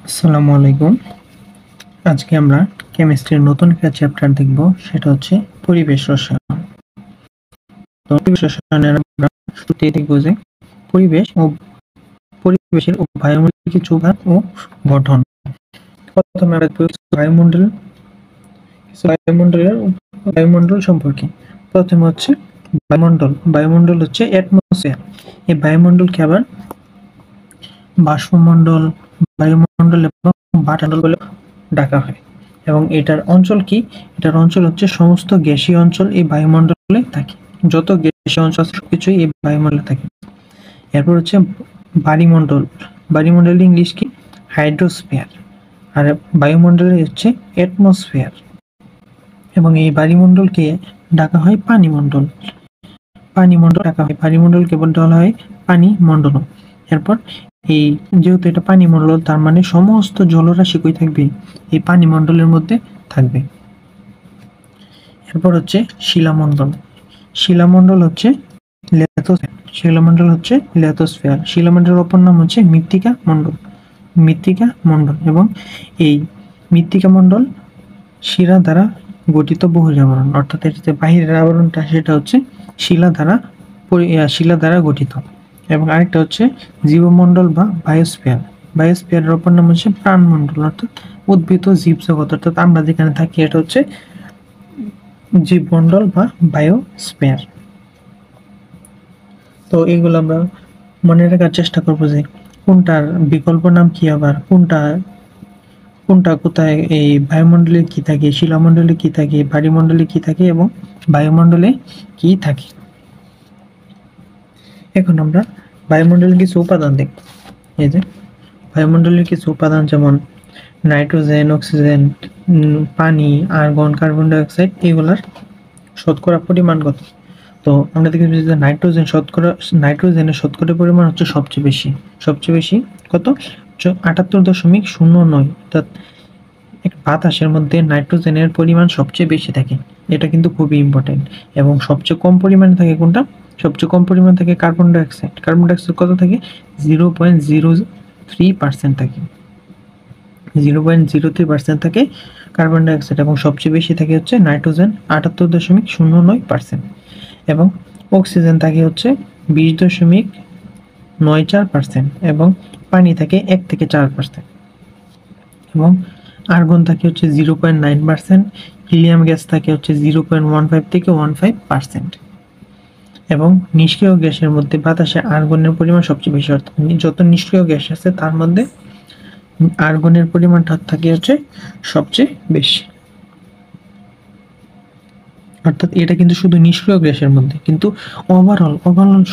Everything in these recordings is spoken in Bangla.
আসসালামু আলাইকুম। আজকে আমরা কেমিস্ট্রির নতুন একটা চ্যাপ্টার দেখব, সেটা হচ্ছে পরিবেশ রসায়ন। তো পরিবেশ রসায়নের আমরা শুরুতেই দেখব যে পরিবেশ ও পরিবেশের ও বায়ুমণ্ডলের কিছু উপাদান ও গঠন। প্রথমে আমরা দেখব বায়ুমণ্ডল সম্পর্কে। প্রথমে হচ্ছে বায়ুমণ্ডল। বায়ুমণ্ডল হচ্ছে অ্যাটমসফিয়ার। এই বায়ুমণ্ডলকে আবার বাষ্পমণ্ডল, বায়ুমণ্ডল এবং বাতামণ্ডল বলে ডাকা হয়। এবং এটার অঞ্চল কি? এটার অঞ্চল হচ্ছে সমস্ত গ্যাসীয় অঞ্চল এই বায়ুমণ্ডলে থাকে। যত গ্যাসীয় অঞ্চল আছে সবকিছুই এই বায়ুমণ্ডলে থাকে। এরপর হচ্ছে বায়ুমণ্ডল। বায়ুমণ্ডলের ইংলিশ কি? হাইড্রোস্ফিয়ার। আর বায়ুমণ্ডলের হচ্ছে অ্যাটমসফিয়ার। এবং এই বায়ুমণ্ডলকে ডাকা হয় পানিমণ্ডল। পানিমণ্ডল ডাকা হয়, বায়ুমণ্ডলকে বলা হয় পানি মণ্ডল। এরপর এই যেহেতু এটা পানি মণ্ডল, তার মানে সমস্ত জলরাশি কই থাকবে? এই পানি মণ্ডলের মধ্যে থাকবে। এরপর হচ্ছে শিলামণ্ডল। শিলামণ্ডল হচ্ছে লিথোস্ফিয়ার। শিলামণ্ডলের অপর নাম হচ্ছে মৃত্তিকা মণ্ডল। মৃত্তিকা মণ্ডল এবং এই মৃত্তিকা মণ্ডল শিলা দ্বারা গঠিত বহুজ আবরণ, অর্থাৎ এর যে বাহিরের আবরণটা সেটা হচ্ছে শিলা দ্বারা গঠিত। এবং আরেকটা হচ্ছে জীবমণ্ডল বা বায়োস্ফিয়ার। বায়োস্ফিয়ারের অপর নাম হচ্ছে প্রাণমণ্ডল, অর্থাৎ উদ্ভিদ ও জীবজগৎ, অর্থাৎ আমরা যেখানে থাকি এটা হচ্ছে জীবমণ্ডল বা বায়োস্ফিয়ার। তো এগুলো আমরা মনে রাখার চেষ্টা করবো যে কোনটার বিকল্প নাম কি, আবার কোনটা কোথায়, এই বায়ুমণ্ডলে কি থাকে, শিলামণ্ডলে কি থাকে, বায়ুমণ্ডলে কি থাকে এবং বায়ুমণ্ডলে কি থাকে। এখন আমরা বায়ুমণ্ডলের কিছু উপাদান দেখব। এই যে বায়ুমণ্ডলের কিছু উপাদান যেমন নাইট্রোজেন, অক্সিজেন, পানি, আর্গন, কার্বন ডাই অক্সাইড, এগুলার শতকরা পরিমাণ কত? তো আমরা দেখেছি যে নাইট্রোজেনের শতকরা পরিমাণ হচ্ছে সবচেয়ে বেশি কত? 78.09। অর্থাৎ বাতাসের মধ্যে নাইট্রোজেনের পরিমাণ সবচেয়ে বেশি থাকে। এটা কিন্তু খুবই ইম্পর্টেন্ট। এবং সবচেয়ে কম পরিমাণে থাকে কোনটা? সবচেয়ে কম পরিমাণ থাকে carbon die oxide. Carbon die oxide কত থাকে? 0.03% থাকে। 0.03% থাকে কার্বন ডাই অক্সাইড, এবং সবচেয়ে বেশি থাকে হচ্ছে নাইট্রোজেন 78.09%। এবং অক্সিজেন থাকে হচ্ছে 20.94%, এবং পানি থাকে 1 থেকে 4%, এবং আর্গন থাকে হচ্ছে 0.9%, হিলিয়াম গ্যাস থাকে হচ্ছে 0.15 থেকে 15%। এবং নিষ্ক্রিয় গ্যাসের মধ্যে বাতাসে আর্গনের পরিমাণ সবচেয়ে বেশি, অর্থাৎ যত নিষ্ক্রিয় গ্যাস আছে তার মধ্যে আর্গনের পরিমাণটা থাকে হচ্ছে সবচেয়ে বেশি। অর্থাৎ এটা কিন্তু শুধু নিষ্ক্রিয় গ্যাসের মধ্যে, কিন্তু ওভারঅল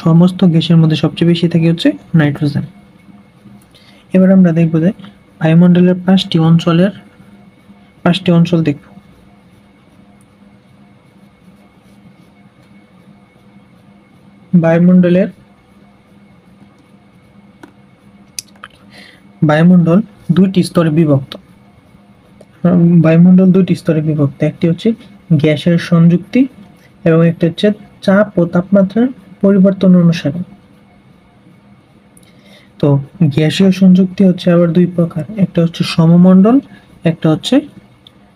সমস্ত গ্যাসের মধ্যে সবচেয়ে বেশি থাকে হচ্ছে নাইট্রোজেন। এবার আমরা দেখব যে বায়ুমণ্ডলের 5টি অঞ্চল দেখব। বায়ুমণ্ডল দুইটি স্তরে বিভক্ত। একটি হচ্ছে গ্যাসের সংযুক্তি এবং একটি হচ্ছে চাপ ও তাপমাত্রার পরিবর্তন অনুসারে। তো গ্যাসীয় সংযুক্তি হচ্ছে আবার দুই প্রকার, একটা হচ্ছে সমমণ্ডল, একটা হচ্ছে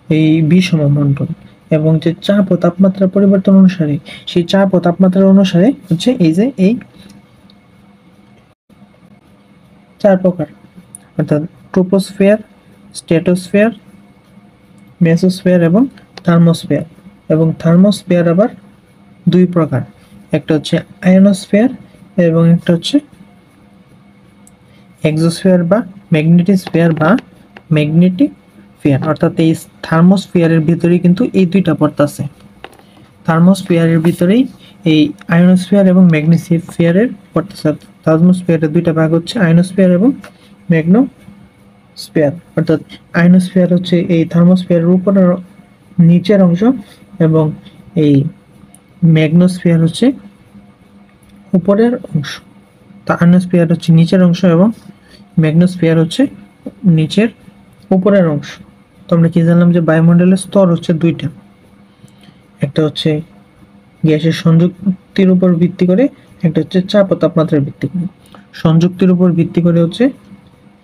এই বিষমমণ্ডল। এবং যে চাপ ও তাপমাত্রার পরিবর্তন অনুসারে, সেই চাপ ও তাপমাত্রার অনুসারে হচ্ছে এই যে এই 4 প্রকার, অর্থাৎ ট্রোপোস্ফিয়ার, স্ট্র্যাটোস্ফিয়ার, মেসোস্ফিয়ার এবং থার্মোস্ফিয়ার। এবং থার্মোস্ফিয়ার আবার দুই প্রকার, একটা হচ্ছে আয়নোস্ফিয়ার এবং একটা হচ্ছে এক্সোস্ফিয়ার বা ম্যাগনেটিক স্ফিয়ার। অর্থাৎ এই থার্মোস্ফিয়ারের ভিতরেই কিন্তু এই দুইটা পড়তেছে। থার্মোস্ফিয়ারের ভিতরেই এই আয়নোস্ফিয়ার এবং ম্যাগনেটোস্ফিয়ারের পড়তেছে। থার্মোস্ফিয়ারের দুইটা ভাগ হচ্ছে আয়নোস্ফিয়ার এবং ম্যাগনোস্ফিয়ার। অর্থাৎ আয়নোস্ফিয়ার হচ্ছে এই থার্মোস্ফিয়ারের উপরের নিচের অংশ, এবং এই ম্যাগনোস্ফিয়ার হচ্ছে উপরের অংশ। আয়নোস্ফিয়ার হচ্ছে নিচের অংশ এবং ম্যাগনোস্ফিয়ার হচ্ছে নিচের উপরের অংশ। তো আমরা কি জানলাম যে বায়ুমণ্ডলের স্তর হচ্ছে দুইটা, একটা হচ্ছে গ্যাসের সংযুক্তির উপর ভিত্তি করে, একটা হচ্ছে চাপ ও তাপমাত্রার ভিত্তি করে। সংযুক্তির উপর ভিত্তি করে হচ্ছে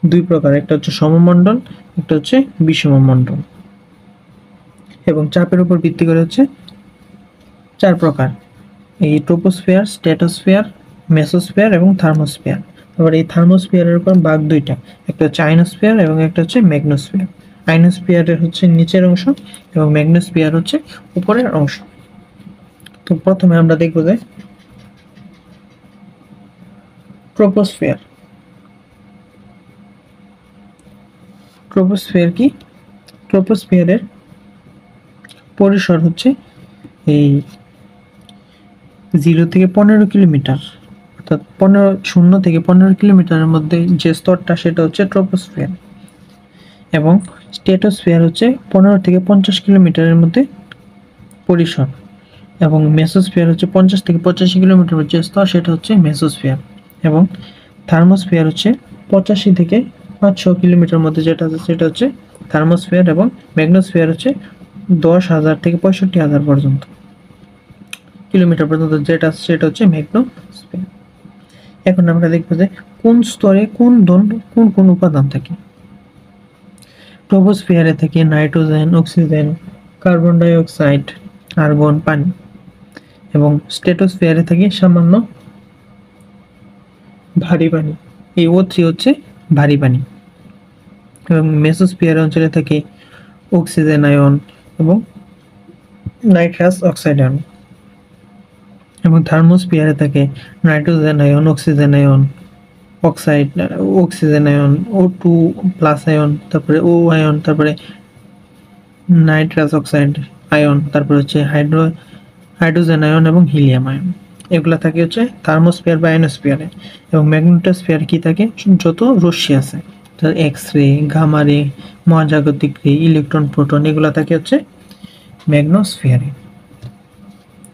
দুই প্রকার, একটা হচ্ছে সমমণ্ডল, একটা হচ্ছে বিষমমণ্ডল। এবং চাপের উপর ভিত্তি করে হচ্ছে চার প্রকার, এই ট্রোপোস্ফিয়ার, স্ট্র্যাটোস্ফিয়ার, মেসোস্ফিয়ার এবং থার্মোস্ফিয়ার। আবার এই থার্মোস্ফিয়ারের উপর ভাগ দুইটা, একটা হচ্ছে আইনোস্ফিয়ার এবং একটা হচ্ছে ম্যাগনোস্ফিয়ার। আইনোস্ফিয়ারের হচ্ছে নিচের অংশ এবং ম্যাগনোস্ফিয়ার হচ্ছে উপরের অংশ। তো প্রথমে আমরা দেখব যে ট্রোপোস্ফিয়ার। ট্রোপোস্ফিয়ার কি? ট্রোপোস্ফিয়ারের পরিসর হচ্ছে এই 0 থেকে 15 কিলোমিটার, অর্থাৎ 0 থেকে 15 কিলোমিটারের মধ্যে যে স্তরটা সেটা হচ্ছে ট্রোপোস্ফিয়ার। এবং স্ট্র্যাটোস্ফিয়ার হচ্ছে 15 থেকে 50 কিলোমিটারের মধ্যে পরিসর। এবং মেসোস্ফিয়ার হচ্ছে 50 থেকে 85 কিলোমিটার যে স্তর সেটা হচ্ছে মেসোস্ফিয়ার। এবং থার্মোস্ফিয়ার হচ্ছে 85 থেকে 500 কিলোমিটার মধ্যে যেটা আছে সেটা হচ্ছে থার্মোস্ফিয়ার। এবং ম্যাগনোস্ফিয়ার হচ্ছে 10,000 থেকে 65,000 পর্যন্ত কিলোমিটার পর্যন্ত যেটা আছে সেটা হচ্ছে ম্যাগনোস্ফিয়ার। এখন আমরা দেখব যে কোন স্তরে কোন কোন উপাদান থাকে। ট্রোপোস্ফিয়ারে থাকে nitrogen, oxygen, carbon die oxide, argon, পানি। এবং স্ট্র্যাটোস্ফিয়ারে থাকে সামান্য ভারী পানি, এই O3 হচ্ছে ভারী পানি। এবং মেসোস্ফিয়ার অঞ্চলে থাকে অক্সিজেন আয়ন এবং নাইট্রাস অক্সাইড আয়ন। এবং থার্মোস্ফিয়ারে থাকে nitrogen ion, oxygen ion, oxygen ion, O2 plus ion, তারপরে O আয়ন, তারপরে নাইট্রাস অক্সাইড আয়ন, তারপরে হচ্ছে হাইড্রোজেন আয়ন এবং হিলিয়াম আয়ন। এগুলা থাকে হচ্ছে থার্মোস্ফিয়ার বা আয়নোস্ফিয়ারে। এবং ম্যাগনেটোস্ফিয়ার কি থাকে? যত রশ্মি আছে, এক্স রে, গামা রে, মহাজাগতিক রে, ইলেকট্রন, প্রোটন, এগুলা থাকে হচ্ছে ম্যাগনোস্ফিয়ারে।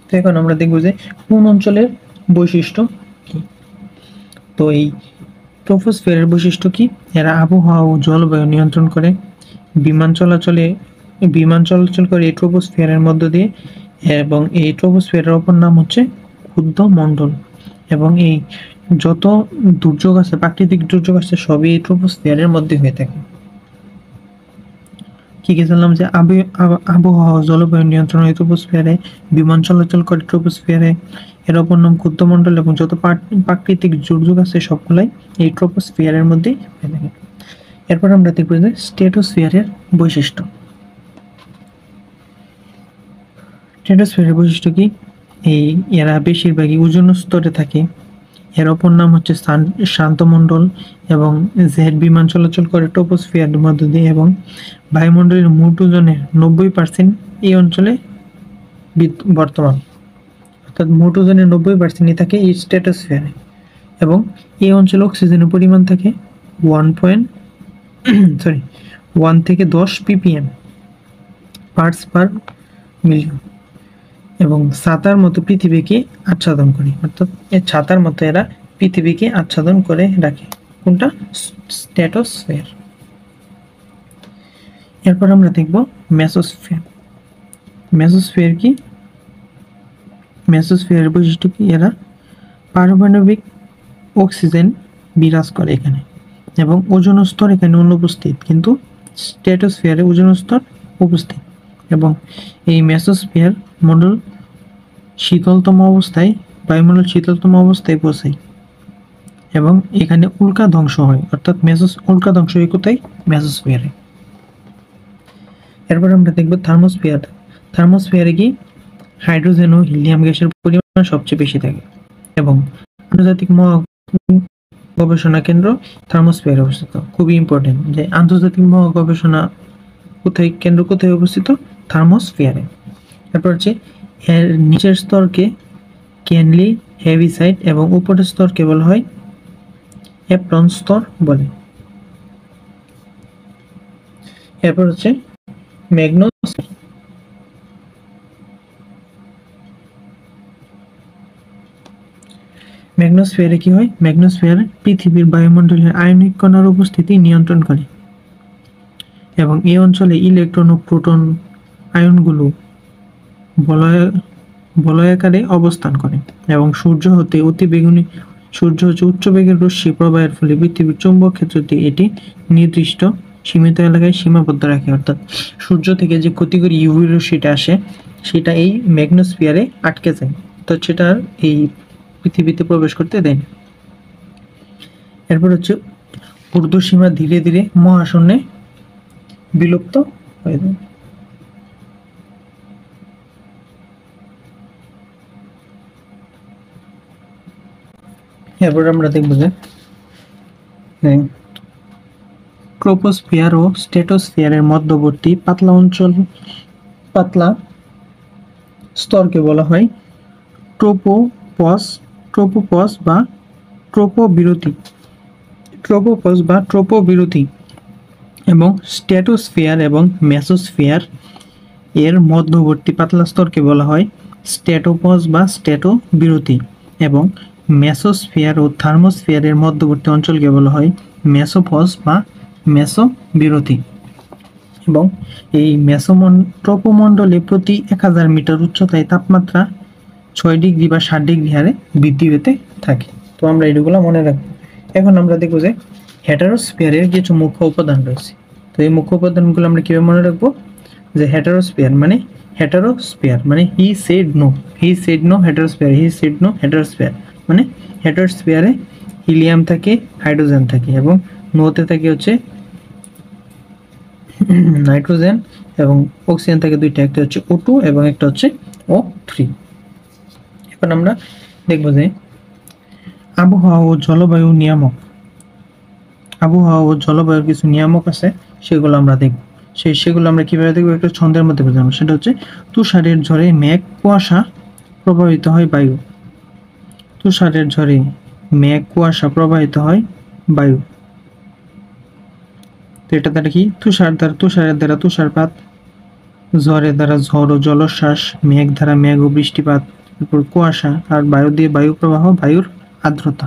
তো এখন আমরা দেখব যে কোন অঞ্চলের বৈশিষ্ট্য কি। তো এই ট্রোপোস্ফিয়ারের বৈশিষ্ট্য কি? এরা আবহাওয়া ও জলবায়ু নিয়ন্ত্রণ করে। বিমান চলাচল করে এই ট্রোপোস্ফিয়ারের মধ্য দিয়ে। এবং এই ট্রোপোস্ফিয়ারের অপর নাম হচ্ছে ক্ষুদ্র মণ্ডল। এবং এই যত দুর্যোগ আছে, প্রাকৃতিক দুর্যোগ আছে, সবই এই ট্রোপোস্ফিয়ারের মধ্যে হয়ে থাকে। কি জানলাম যে আবহাওয়া জলবায়ু নিয়ন্ত্রণ হয় ট্রোপোস্ফিয়ারে, বিমান চলাচল করে ট্রোপোস্ফিয়ারে, এর অপর নাম ক্ষুদ্রমণ্ডল। এবং যত প্রাকৃতিক দুর্যোগ আছে সবগুলাই এই ট্রোপোস্ফিয়ারের মধ্যে হয়ে থাকে। এরপর আমরা দেখব যে স্ট্র্যাটোস্ফিয়ারের বৈশিষ্ট্য। স্ট্র্যাটোস্ফিয়ারের বৈশিষ্ট্য কি? এরা বেশিরভাগই ওজোন স্তরে থাকে। এর অপর নাম হচ্ছে শান্তমণ্ডল। এবং জেড বিমান চলাচল করে ট্রোপোস্ফিয়ারের মধ্য দিয়ে। এবং বায়ুমণ্ডলের মোট ওজনের 90% এই অঞ্চলে বর্তমান, অর্থাৎ মোট ওজনের 90%ই থাকে এই স্ট্র্যাটোস্ফিয়ারে। এবং এই অঞ্চলে অক্সিজেনের পরিমাণ থাকে 1 থেকে 10 ppm পার্টস পার মিলিয়ন। এবং ছাতার মতো পৃথিবীকে আচ্ছাদন করে, অর্থাৎ এই ছাতার মতো এরা পৃথিবীকে আচ্ছাদন করে রাখে। কোনটা? স্ট্র্যাটোস্ফিয়ার। এরপর আমরা দেখব মেসোস্ফিয়ার। মেসোস্ফিয়ার কি? মেসোস্ফিয়ারের বৈশিষ্ট্য কি? এরা পারমাণবিক অক্সিজেন বিরাজ করে এখানে। এবং ওজোন স্তর এখানে অনুপস্থিত, কিন্তু স্ট্র্যাটোস্ফিয়ারে ওজোন স্তর উপস্থিত। এবং এই মেসোস্ফিয়ার মণ্ডল শীতলতম অবস্থায়, বায়ুমণ্ডল শীতলতম অবস্থায় পৌঁছায়। এবং এখানে উল্কা ধ্বংস হয়, অর্থাৎ উল্কা ধ্বংস হয় কোথায়? মেসোস্ফিয়ারে। এরপর আমরা দেখব থার্মোস্ফিয়ার। থার্মোস্ফিয়ারে কি? হাইড্রোজেন ও হিলিয়াম গ্যাসের পরিমাণ সবচেয়ে বেশি থাকে। এবং আন্তর্জাতিক গবেষণা কেন্দ্র থার্মোস্ফিয়ারে অবস্থিত। খুবই ইম্পর্টেন্ট যে আন্তর্জাতিক গবেষণা কোথায় অবস্থিত? থার্মোস্ফিয়ারে। তারপর হচ্ছে এর নিচের স্তরকে কেনলি হেভিসাইড এবং উপরের স্তরকে বলা হয় এপ্রন স্তর বলে। এরপর হচ্ছে ম্যাগনোস্ফিয়ার। ম্যাগনোস্ফিয়ারে কি হয়? ম্যাগনোস্ফিয়ার পৃথিবীর বায়ুমণ্ডলের আয়নিক কণার উপস্থিতি নিয়ন্ত্রণ করে। এবং এই অঞ্চলে ইলেকট্রন ও প্রোটন আয়নগুলো বলয়াকারে অবস্থান করে। এবং সূর্য হতে অতি বেগুনি সূর্য হচ্ছে উচ্চ বেগের রশ্মি প্রবাহের ফলে পৃথিবীর চৌম্বক ক্ষেত্রটি এটি নির্দিষ্ট সীমিত এলাকায় সীমাবদ্ধ রাখে। অর্থাৎ সূর্য থেকে যে ক্ষতিকর ইউভি রশ্মিটা আসে সেটা এই ম্যাগনোস্ফিয়ারে আটকে যায়, তো সেটা এই পৃথিবীতে প্রবেশ করতে দেয় না। এরপর হচ্ছে ঊর্ধ্বসীমা ধীরে ধীরে মহাশূন্যে বিলুপ্ত হয়ে যায়। এরপর আমরা দেখব যে ট্রোপোস্ফিয়ার ও স্ট্র্যাটোস্ফিয়ারের মধ্যবর্তী পাতলা স্তরকে বলা হয় ট্রোপোপজ বা ট্রোপোবিরতি এবং স্ট্র্যাটোস্ফিয়ার এবং মেসোস্ফিয়ার এর মধ্যবর্তী পাতলা স্তরকে বলা হয় স্ট্র্যাটোপজ বা স্ট্র্যাটোবিরতি এবং মেসোস্ফিয়ার ও থার্মোস্ফিয়ারের মধ্যবর্তী অঞ্চলকে বলা হয় মেসোপজ বা মেসোবিরতি। এবং এই ট্রোপোমণ্ডলে প্রতি 1000 মিটার উচ্চতায় তাপমাত্রা 6 ডিগ্রি বা 60 ডিগ্রি হারে বৃদ্ধি পেতে থাকে। তো আমরা এগুলো মনে রাখবো। এখন আমরা দেখব যে হেটারোস্ফিয়ারের কিছু মুখ্য উপাদান রয়েছে। তো এই মুখ্য উপাদানগুলো আমরা কিভাবে মনে রাখবো? যে হেটারোস্ফিয়ার মানে হি সেড নো হেটারোস্ফিয়ার মানে হেটারোস্ফিয়ারে হিলিয়াম থাকে, হাইড্রোজেন থাকে এবং নোতে থাকে হচ্ছে নাইট্রোজেন এবং অক্সিজেন থাকে দুইটা, একটা হচ্ছে O2 এবং একটা হচ্ছে O3। এখন আমরা দেখব যে আবহাওয়া ও জলবায়ুর কিছু নিয়ামক আছে, সেগুলো আমরা দেখব। সেগুলো আমরা কিভাবে দেখব? একটা ছন্দের মধ্যে বোঝানো, সেটা হচ্ছে তুষারের ঝড়ে মেঘ কুয়াশা প্রবাহিত হয় বায়ু। তুষারের ঝড়ে মেঘ কুয়াশা প্রবাহিত হয় বায়ু। তো এটা দ্বারা কি? তুষারের দ্বারা তুষারপাত, ঝড়ের দ্বারা ঝড় ও জলোচ্ছ্বাস, মেঘ দ্বারা মেঘ ও বৃষ্টিপাত, এরপর কুয়াশা, আর বায়ু দিয়ে বায়ু প্রবাহ, বায়ুর আর্দ্রতা।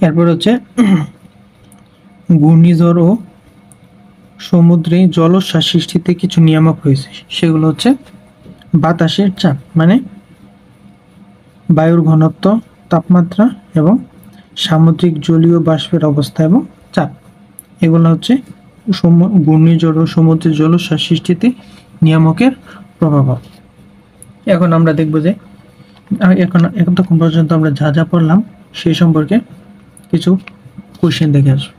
এরপর হচ্ছে ঘূর্ণিঝড় ও সমুদ্রে জলোচ্ছ্বাস সৃষ্টিতে কিছু নিয়ামক হয়েছে, সেগুলো হচ্ছে বাতাসের চাপ মানে বায়ুর ঘনত্ব, তাপমাত্রা এবং সামুদ্রিক জলীয় বাষ্পের অবস্থা এবং চাপ। এগুলো হচ্ছে ঘূর্ণিঝড় ও সমুদ্রের জলোচ্ছ্বাস সৃষ্টিতে নিয়ামকের প্রভাব। এখন আমরা দেখব যে এতক্ষণ পর্যন্ত আমরা যা যা পড়লাম সেই সম্পর্কে কিছু কোশ্চেন দেখে আসবো।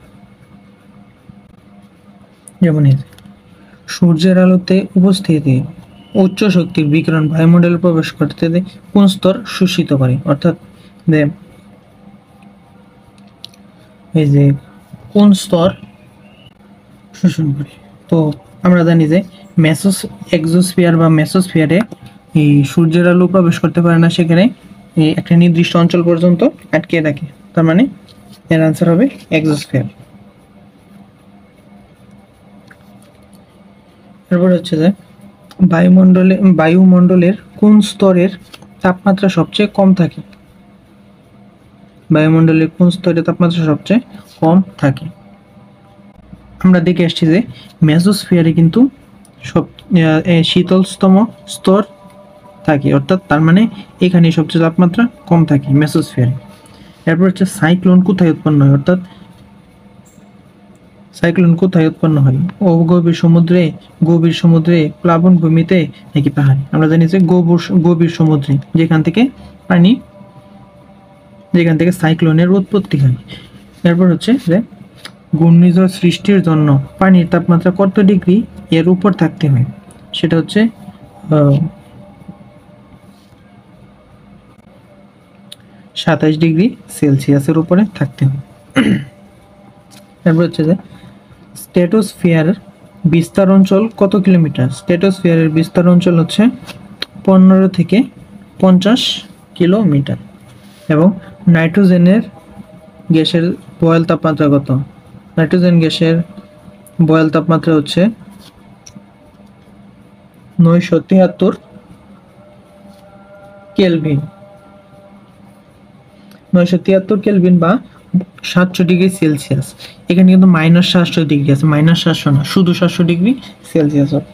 যেমন সূর্যের আলোতে উপস্থিতি উচ্চ শক্তির বিকিরণ বায়ুমণ্ডলে প্রবেশ করতে কোন স্তর শোষিত করে? অর্থাৎ এই যে কোন স্তর শোষণ করে? তো আমরা জানি যে এক্সোস্ফিয়ার বা মেসোস্ফিয়ারে এই সূর্যের আলো প্রবেশ করতে পারে না, সেখানে একটা নির্দিষ্ট অঞ্চল পর্যন্ত আটকে রাখে। তার মানে এর আনসার হবে এক্সোস্ফিয়ার। এরপর হচ্ছে যে বায়ুমণ্ডলের কোন স্তরের তাপমাত্রা সবচেয়ে কম থাকে? বায়ুমণ্ডলের কোন স্তরে তাপমাত্রা সবচেয়ে কম থাকে? আমরা দেখে আসছি যে মেসোস্ফিয়ারে কিন্তু সব শীতলতম স্তর থাকে, অর্থাৎ তার মানে এখানে সবচেয়ে তাপমাত্রা কম থাকে মেসোস্ফিয়ারে। এরপর হচ্ছে সাইক্লোন কোথায় উৎপন্ন হয়? অর্থাৎ সাইক্লোন কোথায় উৎপন্ন হয়? গভীর সমুদ্রে, প্লাবন ভূমিতে নাকি পাহাড়ে? আমরা জানি যে গভীর সমুদ্রে, যেখান থেকে সাইক্লোনের উৎপত্তি হয়। এরপর হচ্ছে যে ঘূর্ণিঝড় সৃষ্টির জন্য পানির তাপমাত্রা কত ডিগ্রি এর উপর থাকতে হয়? সেটা হচ্ছে 27 ডিগ্রি সেলসিয়াসের উপরে থাকতে হয়। এরপর হচ্ছে যে স্ট্র্যাটোস্ফিয়ার বিস্তার অঞ্চল কত কিলোমিটার? স্ট্র্যাটোস্ফিয়ারের বিস্তার অঞ্চল হচ্ছে 15 থেকে 50 কিলোমিটার। এবং নাইট্রোজেনের গ্যাসের বয়েল তাপমাত্রা কত? নাইট্রোজেন গ্যাসের বয়েল তাপমাত্রা হচ্ছে 973 কেলভিন। 973 কেলভিন বা 700 ডিগ্রি সেলসিয়াস। এখানে কিন্তু -700 ডিগ্রি আছে, -700 না, শুধু 700 ডিগ্রি সেলসিয়াস হবে।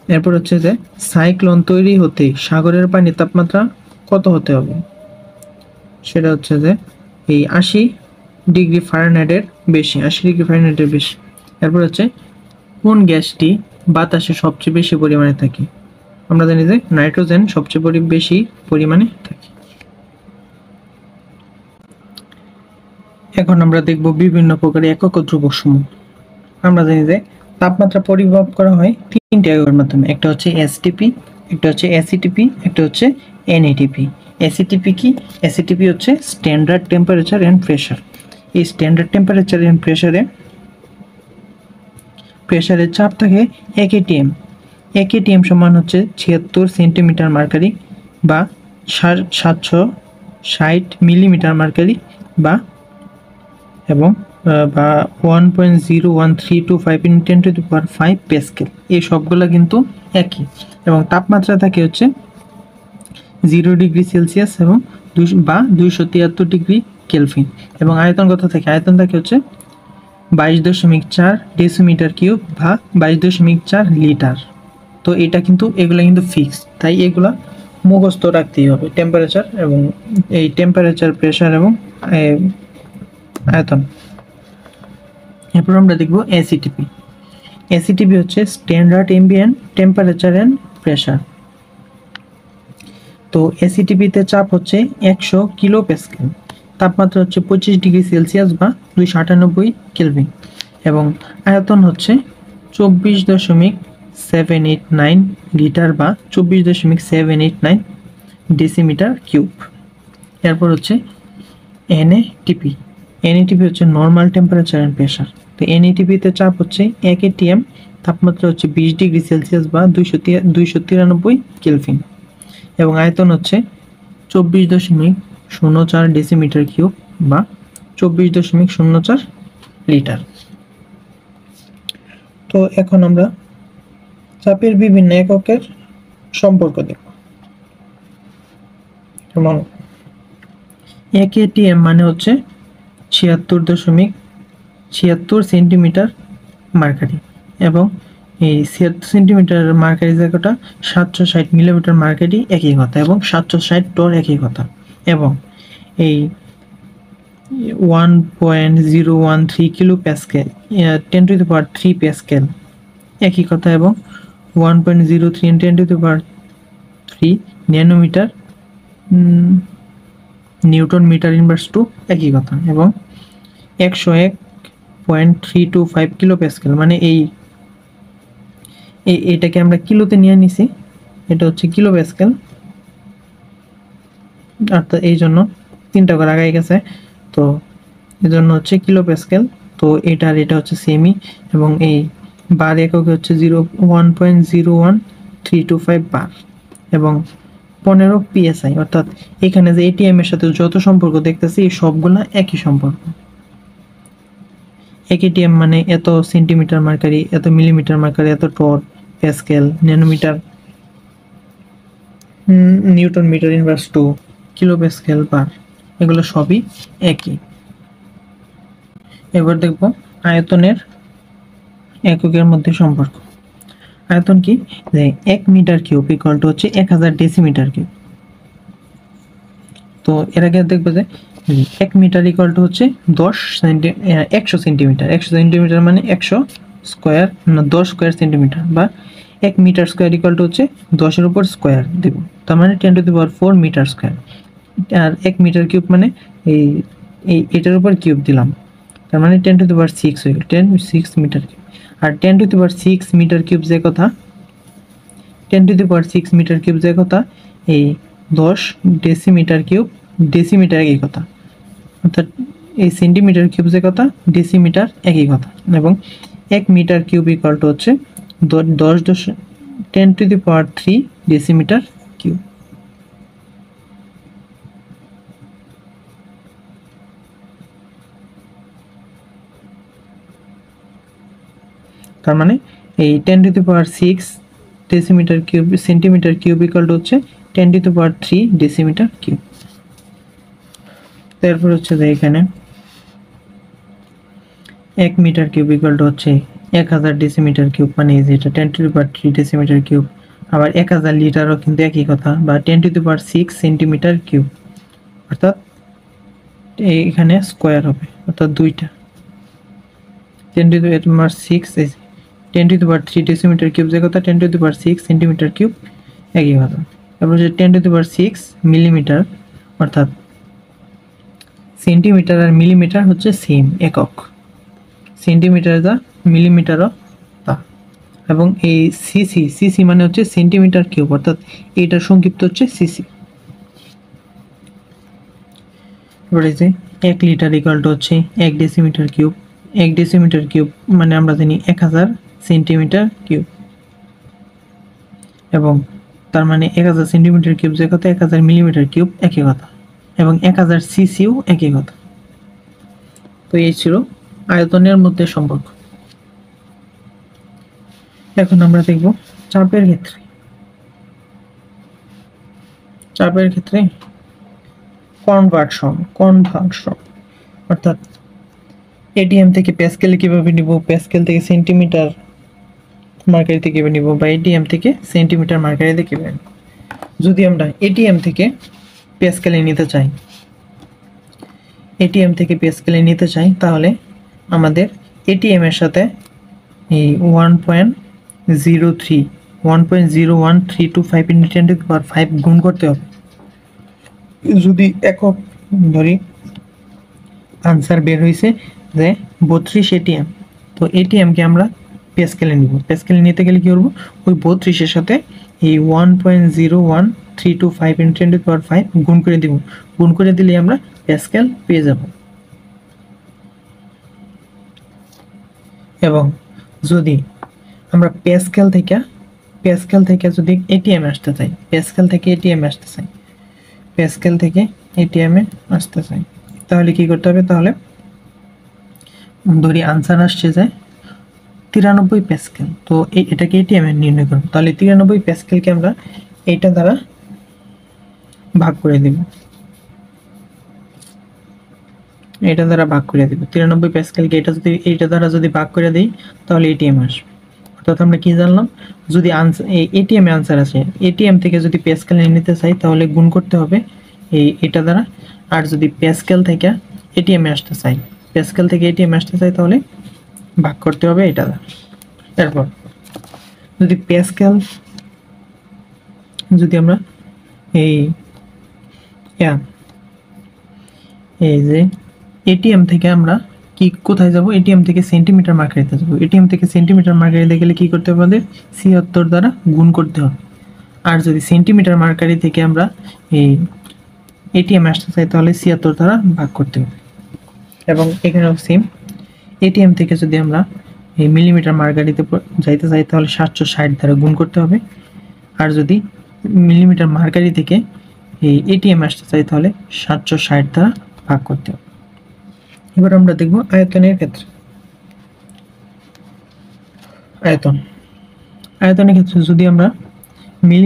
এরপর হচ্ছে যে সাইক্লোন তৈরি হতে সাগরের পানির তাপমাত্রা কত হতে হবে, সেটা হচ্ছে যে এই 80 ডিগ্রি ফারেনহাইটের বেশি। এরপর হচ্ছে কোন গ্যাসটি বাতাসে সবচেয়ে বেশি পরিমাণে থাকে, আমরা জানি যে নাইট্রোজেন সবচেয়ে বেশি পরিমাণে থাকে। এখন আমরা দেখব বিভিন্ন প্রকারের একক ও ধ্রুবক সমূহ। আমরা জানি যে তাপমাত্রা পরিমাপ করা হয় তিনটি এককের মাধ্যমে, একটা হচ্ছে এসটিপি, একটা হচ্ছে এসিটিপি, একটা হচ্ছে এনএটিপি। এসিটিপি কি? এসিটিপি হচ্ছে স্ট্যান্ডার্ড টেম্পারেচার এন্ড প্রেসার। এই স্ট্যান্ডার্ড টেম্পারেচার এন্ড প্রেসারের চাপ থাকে 1 atm। 1 atm সমান হচ্ছে 76 সেন্টিমিটার মার্কারি বা 760 মিলিমিটার মার্কারি বা 1.01325 × 10⁵ প্যাসকেল। এই সবগুলো কিন্তু একই এবং তাপমাত্রা থাকে হচ্ছে 0 ডিগ্রি সেলসিয়াস এবং 273 ডিগ্রি কেলভিন এবং আয়তন কত থাকে? আয়তন থাকে হচ্ছে 22.4 ডেসিমিটার কিউব বা 22.4 লিটার। তো এটা কিন্তু এগুলা কিন্তু ফিক্স, তাই এগুলা মুখস্থ রাখতেই হবে, টেম্পারেচার এবং এই টেম্পারেচার, প্রেসার এবং আয়তন। এরপর আমরা দেখব এসিটিপি। এসিটিপি হচ্ছে standard ambient temperature and pressure. তো এসিটিপিতে চাপ হচ্ছে 100 কিলো প্যাসকেল, তাপমাত্রা হচ্ছে 25 ডিগ্রি সেলসিয়াস বা 298 কেলভিন এবং আয়তন হচ্ছে 24.789 লিটার বা 24.789 ডেসিমিটার কিউব। এরপর হচ্ছে এনএটিপি। এনএটিপি হচ্ছে নর্মাল টেম্পারেচার এন্ড প্রেসার। তো এনএটিপিতে চাপ হচ্ছে 1 atm, তাপমাত্রা হচ্ছে 20 ডিগ্রি সেলসিয়াস বা 293 কেলভিন এবং আয়তন হচ্ছে 24.04 ডেসিমিটার কিউব বা 24.04 লিটার। তো এখন আমরা চাপের বিভিন্ন এককের সম্পর্ক দেখব। যেমন 1 atm মানে হচ্ছে 76.76 সেন্টিমিটার মার্কারি এবং এই 76 সেন্টিমিটার মার্কারি জায়গাটা 760 মিলিমিটার মার্কারি একই কথা এবং 760 টর একই কথা এবং এই 1.013 কিলো প্যাসকেল 10⁻³ প্যাসকেল একই কথা এবং 1.03 10⁻³ nanometre newton metre inverse two একই কথা এবং 101.325 কিলো প্যাসকেল মানে এইটাকে আমরা কিলোতে নিয়ে নিছি, এটা হচ্ছে কিলো প্যাসকেল, অর্থাৎ এই জন্য 3টা করে আগাই গেছে, তো এই জন্য হচ্ছে কিলো প্যাসকেল। তো এটা হচ্ছে সেমি এবং এই বার একক হচ্ছে 1.01325 বার এবং 15 PSI, অর্থাৎ এখানে যে এটিএম এর সাথে যত সম্পর্ক দেখতেছি এই সবগুলা একই সম্পর্ক। 1 atm মানে এত সেন্টিমিটার মার্কারি, এত মিলিমিটার মার্কারি, এত torr pascal, nanometre, newton metre inverse two, kilo pascal bar, এগুলো সবই একই। এবার দেখব আয়তনের এককের মধ্যে সম্পর্ক। আয়তন কি? যে 1 মিটার কিউব ইকুয়াল টু হচ্ছে 1000 ডেসিমিটার কিউব। তো এর আগে দেখবে যে 1 মিটার ইকুয়াল টু হচ্ছে 100 সেন্টিমিটার। 100 সেন্টিমিটার মানে 100 স্কোয়ার না 10 স্কোয়ার সেন্টিমিটার বা 1 মিটার স্কোয়ার ইকুয়াল টু হচ্ছে 10-এর উপর স্কোয়ার দেব, তার মানে 10⁴ মিটার স্কোয়ার। আর 1 মিটার কিউব মানে এটার উপর কিউব দিলাম, তার মানে 10⁶ হয়ে গেল 10⁶ মিটার কিউব। আর 10⁶ মিটার কিউব যে কথা, 10⁶ মিটার কিউব যে কথা, এই 10 ডেসিমিটার কিউব, ডেসিমিটার একই কথা, অর্থাৎ এই সেন্টিমিটার কিউব যে কথা, ডেসিমিটার একই কথা এবং 1 মিটার কিউব ইকুয়াল টু হচ্ছে 10⁻³ ডেসিমিটার কিউব। তার মানে এই 10⁶ decimetre cube centimetre cube equal to হচ্ছে 10⁻³ ডেসিমিটার কিউব। তারপর হচ্ছে যে এখানে 1 মিটার কিউব ইকুয়াল টু হচ্ছে 1000 ডেসিমিটার কিউব, মানে এই যে এটা 10⁻³ ডেসিমিটার কিউব। আবার 1000 লিটারও কিন্তু একই কথা, বা 10⁻6 সেন্টিমিটার কিউব, অর্থাৎ এখানে স্কোয়ার হবে, অর্থাৎ দুইটা 10⁻6 10⁻³ ডেসিমিটার কিউব যে কথা, 10⁻6 সেন্টিমিটার কিউব একই কথা। তারপর হচ্ছে 10⁻6 মিলিমিটার, অর্থাৎ সেন্টিমিটার আর মিলিমিটার হচ্ছে সেম একক, সেন্টিমিটার যা মিলিমিটারও তা। এবং এই সিসি মানে হচ্ছে সেন্টিমিটার কিউব, অর্থাৎ এইটার সংক্ষিপ্ত হচ্ছে সিসি। এবারে যে 1 লিটার ইকুয়াল টু হচ্ছে 1 ডেসিমিটার কিউব। 1 ডেসিমিটার কিউব মানে আমরা জানি 1000 সেন্টিমিটার কিউব, এবং তার মানে 1000 সেন্টিমিটার কিউব যে কথা, 1000 মিলিমিটার কিউব একই কথা, এবং 1000 সিসিও একই কথা। তো এই ছিল আয়তনের মধ্যে সম্পর্ক। এখন আমরা দেখব চাপের ক্ষেত্রে। চাপের ক্ষেত্রে কনভার্সন, অর্থাৎ এটিএম থেকে প্যাসকেলে কিভাবে নিব, প্যাসকেল থেকে সেন্টিমিটার মার্কারিতে কিভাবে নিব, বা এটিএম থেকে সেন্টিমিটার মার্কারিতে কিভাবে নিব। যদি আমরা এটিএম থেকে প্যাসকেলে নিতে চাই, তাহলে আমাদের এটিএম এর সাথে এই 1.01325 × 10⁵ গুণ করতে হবে। যদি একক ধরি, আনসার বের হয়েছে যে 32 এটিএম, তো এটিএমকে আমরা প্যাসকেলে নিব। প্যাসকেলে নিতে গেলে কি করব, ওই 32-এর সাথে এই 1.01325 × 10⁵ গুণ করে দিব। গুণ করে দিলে আমরা প্যাসকেল পেয়ে যাব। এবং যদি আমরা প্যাসকেল থেকে যদি এটিএম আসতে চাই, তাহলে কি করতে হবে, তাহলে ধরি আনসার আসছে যে 93 প্যাসকেল, তো এটাকে এটিএম এর নির্ণয় করব। তাহলে 93 প্যাসকেলকে আমরা এইটা দ্বারা ভাগ করে দিব, 93 প্যাসকেলকে এইটা দ্বারা যদি ভাগ করে দিই, তাহলে এটিএম আসবে। অর্থাৎ আমরা কি জানলাম, যদি এটিএম এ আনসার আছে, এটিএম থেকে যদি প্যাসকেল নিতে চাই তাহলে গুণ করতে হবে এটা দ্বারা। আর যদি প্যাসকেল থেকে এটিএম এ আসতে চাই, তাহলে ভাগ করতে হবে এটা দ্বারা। এরপর যদি আমরা এই যে এটিএম থেকে আমরা কোথায় যাব, এটিএম থেকে সেন্টিমিটার মার্কারিতে যাব। এটিএম থেকে সেন্টিমিটার মার্কারিতে গেলে কি করতে হবে, আমাদের 76 দ্বারা গুণ করতে হবে। আর যদি সেন্টিমিটার মার্কারি থেকে আমরা এই এটিএম আসতে চাই, তাহলে 76 দ্বারা ভাগ করতে হবে। এবং এখানেও সেম, এটিএম থেকে যদি আমরা এই মিলিমিটার মার্কারিতে যাইতে চাই, তাহলে 760 দ্বারা গুণ করতে হবে। আর যদি মিলিমিটার মার্কারি থেকে এই এটিএম আসতে চাই, তাহলে 760 দ্বারা ভাগ করতে হবে। এবার আমরা দেখব আয়তনের ক্ষেত্রে। আয়তনের ক্ষেত্রে যদি আমরা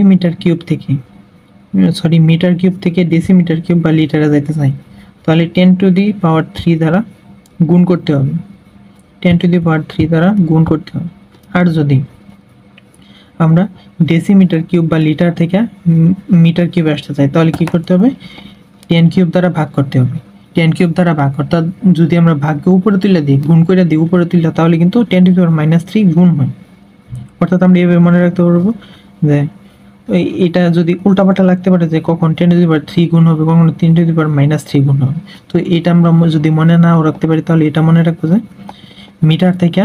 মিটার কিউব থেকে ডেসিমিটার কিউব বা লিটারে যাইতে চাই, তাহলে 10⁻³ দ্বারা গুণ করতে হবে, 10⁻³ দ্বারা গুণ করতে হবে। আর যদি আমরা ডেসিমিটার কিউব বা লিটার থেকে মিটার কিউব আসতে চাই, তাহলে কি করতে হবে, 10³ দ্বারা ভাগ করতে হবে। 10³ দ্বারা ভাগ, অর্থাৎ যদি আমরা ভাগকে উপরে তুলে দিই, গুণ করে দিই উপরে তুলে, তাহলে কিন্তু 10⁻³ গুণ হয়। অর্থাৎ আমরা এভাবে মনে রাখতে পারবো যে এটা যদি উল্টাপাল্টা লাগতে পারে যে কখন 10⁻³ গুণ হবে, কখন 10⁻³ গুণ হবে। তো এটা আমরা যদি মনে নাও রাখতে পারি, তাহলে এটা মনে রাখবো যে মিটার থেকে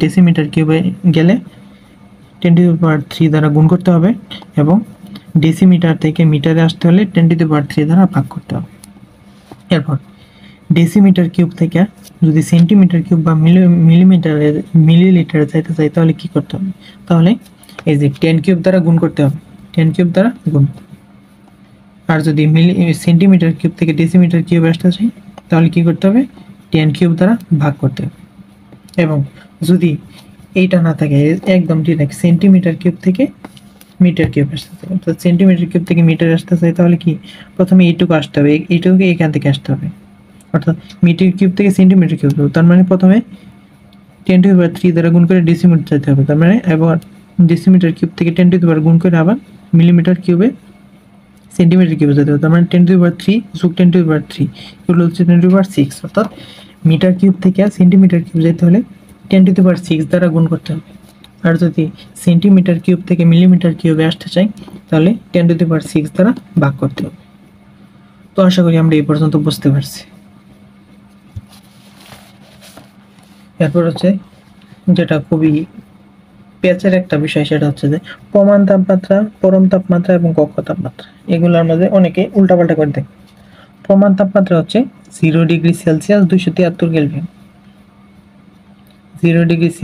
ডেসিমিটার কিউবে গেলে 10⁻³ দ্বারা গুণ করতে হবে, এবং ডেসিমিটার থেকে মিটারে আসতে হলে 10⁻³ দ্বারা ভাগ করতে হবে। এরপর ডেসিমিটার কিউব থেকে যদি সেন্টিমিটার কিউব বা মিলিলিটারে যাইতে চাই, তাহলে কি করতে হবে, তাহলে এই যে 10³ দ্বারা গুণ করতে হবে, 10³ দ্বারা গুণ। আর যদি সেন্টিমিটার কিউব থেকে ডেসিমিটার কিউব আসতে চাই, তাহলে কি করতে হবে, 10³ দ্বারা ভাগ করতে হবে। এবং যদি এইটা না থাকে, একদম ডিরেক্ট সেন্টিমিটার কিউব থেকে মিটার কিউব আসতে চাই, অর্থাৎ সেন্টিমিটার কিউব থেকে মিটার আসতে চাই, তাহলে কি প্রথমে এইটুকু আসতে হবে, এইটুকু এখান থেকে আসতে হবে, অর্থাৎ মিটার কিউব থেকে সেন্টিমিটার কিউব। তার মানে প্রথমে 10⁻³ দ্বারা গুণ করে ডেসিমিটার যেতে হবে, তার মানে আবার ডেসিমিটার কিউব থেকে 10⁻³ গুণ করে আবার মিলিমিটার কিউবে সেন্টিমিটার কিউবে যেতে হবে, তার মানে 10⁻³ যোগ 10⁻³ এগুলো হচ্ছে 10⁻6, অর্থাৎ মিটার কিউব থেকে সেন্টিমিটার কিউব যেতে হলে 10⁻6 দ্বারা গুণ করতে হবে। আর যদি সেন্টিমিটার কিউব থেকে মিলিমিটার কিউবে আসতে চাই তাহলে 10⁻6 দ্বারা ভাগ করতে হবে। তো আশা করি আমরা এই পর্যন্ত বুঝতে পারছি। এরপর হচ্ছে যেটা খুবই পেঁচের একটা বিষয়, সেটা হচ্ছে যে প্রমাণ তাপমাত্রা, পরম তাপমাত্রা এবং কক্ষ তাপমাত্রা, এগুলোর মধ্যে অনেকে উল্টাপাল্টা করে দেয়। প্রমাণ তাপমাত্রা হচ্ছে 0°C 273 কেলভিন, 0°C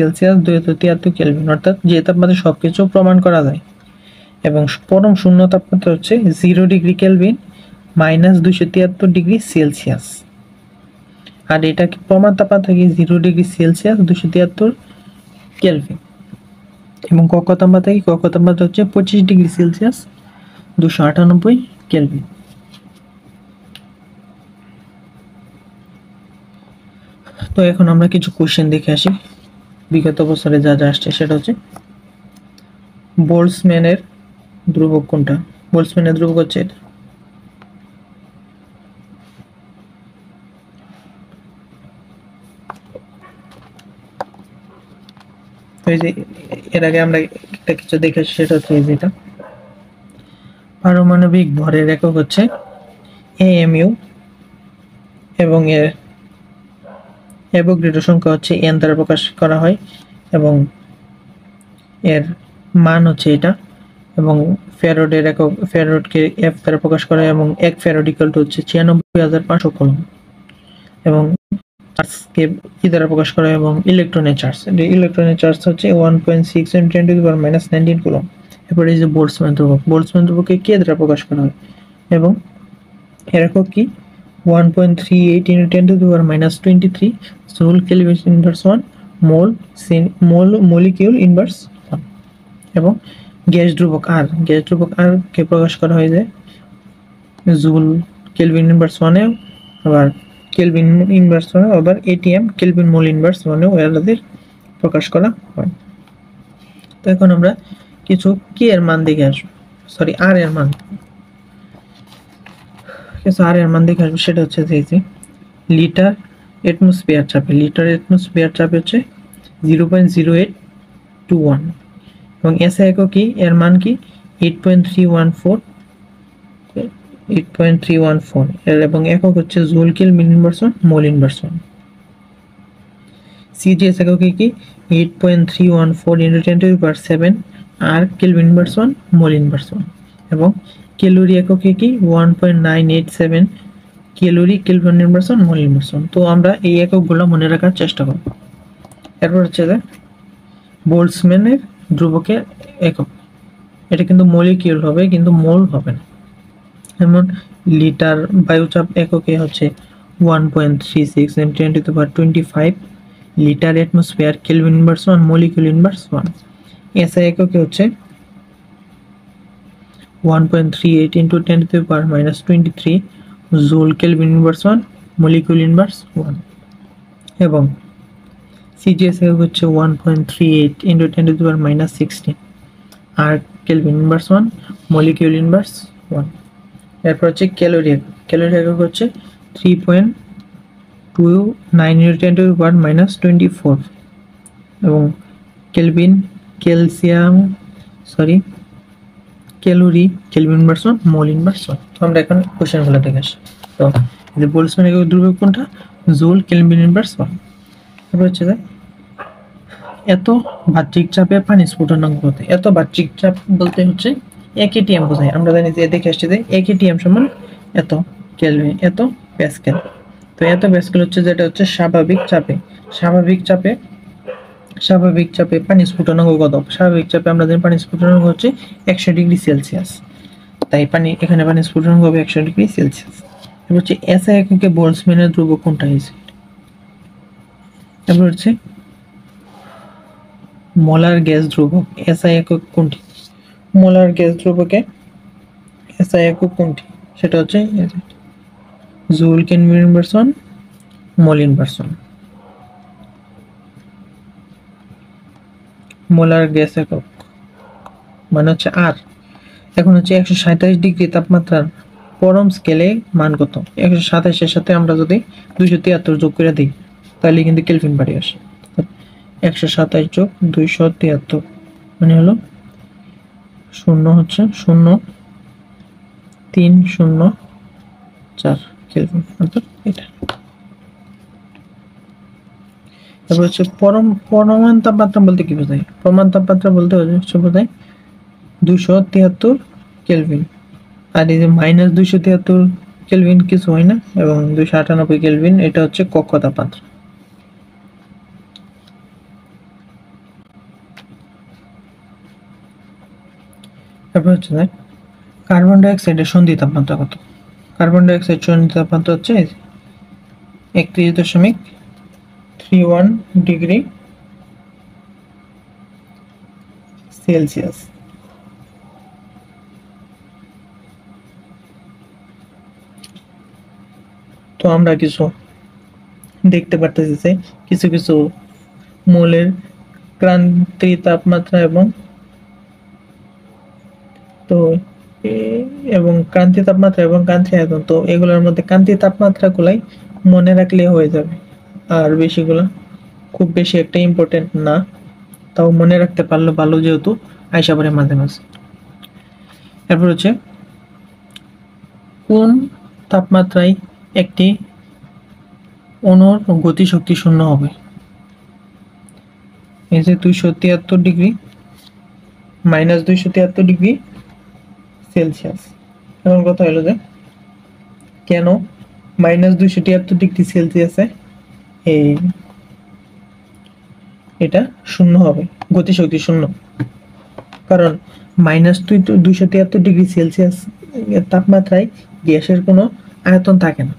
273 কেলভিন, অর্থাৎ যে তাপমাত্রা সবকিছু প্রমাণ করা যায়। এবং পরম শূন্য তাপমাত্রা হচ্ছে 0° কেলভিন -273°C। আর এটা প্রমাণ তাপমাত্রা কি 0°C 273 কেলভিন। এবং কক্ষ তাপমাত্রা কি, কক্ষ তাপমাত্রা হচ্ছে 25°C 298 কেলভিন। তো এখন আমরা কিছু কোশ্চেন দেখে আসি বিগত বছরে যা যা আসছে। সেটা হচ্ছে বোল্টজম্যানের ধ্রুবক কোনটা? বোল্টজম্যানের ধ্রুবক হচ্ছে এটা। এই যে এর আগে আমরা একটা কিছু দেখেছি, সেটা হচ্ছে যেটা পারমাণবিক ভরের একক হচ্ছে AMU এবং এর অ্যাভোগাড্রো সংখ্যা হচ্ছে n দ্বারা প্রকাশ করা হয় এবং এর মান হচ্ছে এটা। এবং ফ্যারাডের একক, ফ্যারাডকে F দ্বারা প্রকাশ করা হয় এবং 1 ফ্যারাড ইকুয়াল টু হচ্ছে 96,500 কুলম্ব। এবং চার্জকে কি দ্বারা প্রকাশ করা হয় এবং ইলেকট্রনের চার্জ, ইলেকট্রনের চার্জ হচ্ছে 1.6 × 10⁻⁻19 কুলম্ব। এরপরে এই যে বোল্টজম্যান ধ্রুবক, বোল্টজম্যান ধ্রুবককে কে দ্বারা প্রকাশ করা হয় এবং এর একক কি 1.38 × 10⁻23 জুল কেলভিন ইনভার্স 1 মোল মলিকিউল ইনভার্স 1। এবং গ্যাস ধ্রুবক আর, গ্যাস ধ্রুবক আর কে প্রকাশ করা হয় যে জুল কেলভিন ইনভার্স 1 এ, আবার কেলভিন ইনভার্স 1 আবার ATM কেলভিন মোল ইনভার্স 1 এ এদের প্রকাশ করা হয়। তো এখন আমরা কিছু কে এর মান দেখে আসবো, সরি আর এর মান, কিছু আর এর মান দেখে আসবো। সেটা হচ্ছে যে লিটার অ্যাটমসফিয়ার চাপে, লিটার অ্যাটমসফিয়ার চাপে হচ্ছে 0.0821 এবং এসআই একক কি, এর মান কি 8.314 এর এবং একক হচ্ছে joule kelvin inverse 1 mole inverse 1। CGS একক কি 8.314 × 10⁻7 erg kelvin inverse 1 mole inverse 1। এবং ক্যালোরি একক কি 1.987 calorie kelvin inverse 1 mole inverse 1। তো আমরা এই এককগুলো মনে রাখার চেষ্টা করব। এরপর হচ্ছে যে বোল্টজম্যানের ধ্রুবকের একক, এটা কিন্তু মলিকিউল হবে কিন্তু মোল হবে না। যেমন লিটার বায়ুচাপ এককে হচ্ছে 1.36 × 10⁻25 litre atmosphere kelvin inverse 1 molecule inverse 1। SI এককে হচ্ছে 1.38 × 10⁻23 joule kelvin inverse 1 molecule inverse 1। এবং সিজিএস একক হচ্ছে 1.38 × 10⁻16 erg kelvin inverse 1 molecule inverse 1। এরপর হচ্ছে ক্যালোরি একক, ক্যালোরি একক হচ্ছে 3.29 × 10⁻24 এবং calorie kelvin inverse 1 mole inverse 1। তো আমরা এখন কোশ্চেনগুলো দেখে আসি। তো যে বোল্টজম্যান একক ধ্রুবক কোনটা, জুল কেলভিন ইনভার্স 1। এরপর হচ্ছে যে এত বাহ্যিক চাপে পানি স্ফুটনাঙ্ক কত? এত বাহ্যিক চাপ বলতে হচ্ছে 1 atm বোঝায়। আমরা জানি যে দেখে আসছি যে 1 atm সমান এত কেলভিন, এত প্যাসকেল। তো এত প্যাসকেল হচ্ছে যেটা হচ্ছে স্বাভাবিক চাপে, স্বাভাবিক চাপে পানি স্ফুটনাঙ্ক কত? স্বাভাবিক চাপে আমরা জানি পানি স্ফুটনাঙ্ক হচ্ছে 100°C। তাই এখানে পানি স্ফুটনাঙ্ক হবে 100°C। এবার হচ্ছে এসআই এককে বোল্টজম্যানের ধ্রুবক কোনটা হয়েছে? এবার হচ্ছে মোলার গ্যাস ধ্রুবক এসআই একক কোনটি? মোলার গ্যাস ধ্রুবকে এসআই একক কোনটি? সেটা হচ্ছে joule kelvin inverse 1 mole inverse 1। Molar gas একক মানে হচ্ছে আর। এখন হচ্ছে 127 ডিগ্রি তাপমাত্রার পরম স্কেলে মান কত? 127 এর সাথে আমরা যদি 273 যোগ করে দিই তাহলে কিন্তু কেলভিন বাড়ি আসে। 127 যোগ 273 মানে হলো 0 হচ্ছে 0.304 কেলভিন, অর্থাৎ এটা। তারপর হচ্ছে পরমাণু তাপমাত্রা বলতে কি বোঝায়? পরমাণু তাপমাত্রা বলতে হচ্ছে বোঝায় 273 কেলভিন। আর এই যে -273 কেলভিন কিছু হয় না, এবং 298 কেলভিন এটা হচ্ছে কক্ষ তাপমাত্রা। তারপর হচ্ছে কার্বন ডাই অক্সাইডের সন্ধি তাপমাত্রা কত? কার্বন ডাই অক্সাইড সন্ধি তাপমাত্রা হচ্ছে 31.31 ডিগ্রি সেলসিয়াস। তো আমরা কিছু দেখতে পারতেছি যে কিছু কিছু মৌলের ক্রান্তি তাপমাত্রা এবং ক্রান্তি তাপমাত্রা এবং ক্রান্তি আয়তন, তো এগুলোর মধ্যে ক্রান্তি তাপমাত্রা গুলাই মনে রাখলে হয়ে যাবে, আর বেশিগুলো খুব বেশি একটা ইম্পর্টেন্ট না, তাও মনে রাখতে পারলে ভালো, যেহেতু আইসা পড়ে মাঝে মাঝে। এরপর হচ্ছে কোন তাপমাত্রায় একটি অণুর গতিশক্তি শূন্য হবে? এই যে 273 ডিগ্রি -273 ডিগ্রি সেলসিয়াস। এখন কথা হলো যে কেন -273 ডিগ্রি সেলসিয়াসে এটা শূন্য হবে, গতিশক্তি শূন্য? কারণ -273 ডিগ্রি সেলসিয়াস তাপমাত্রায় গ্যাসের কোনো আয়তন থাকে না,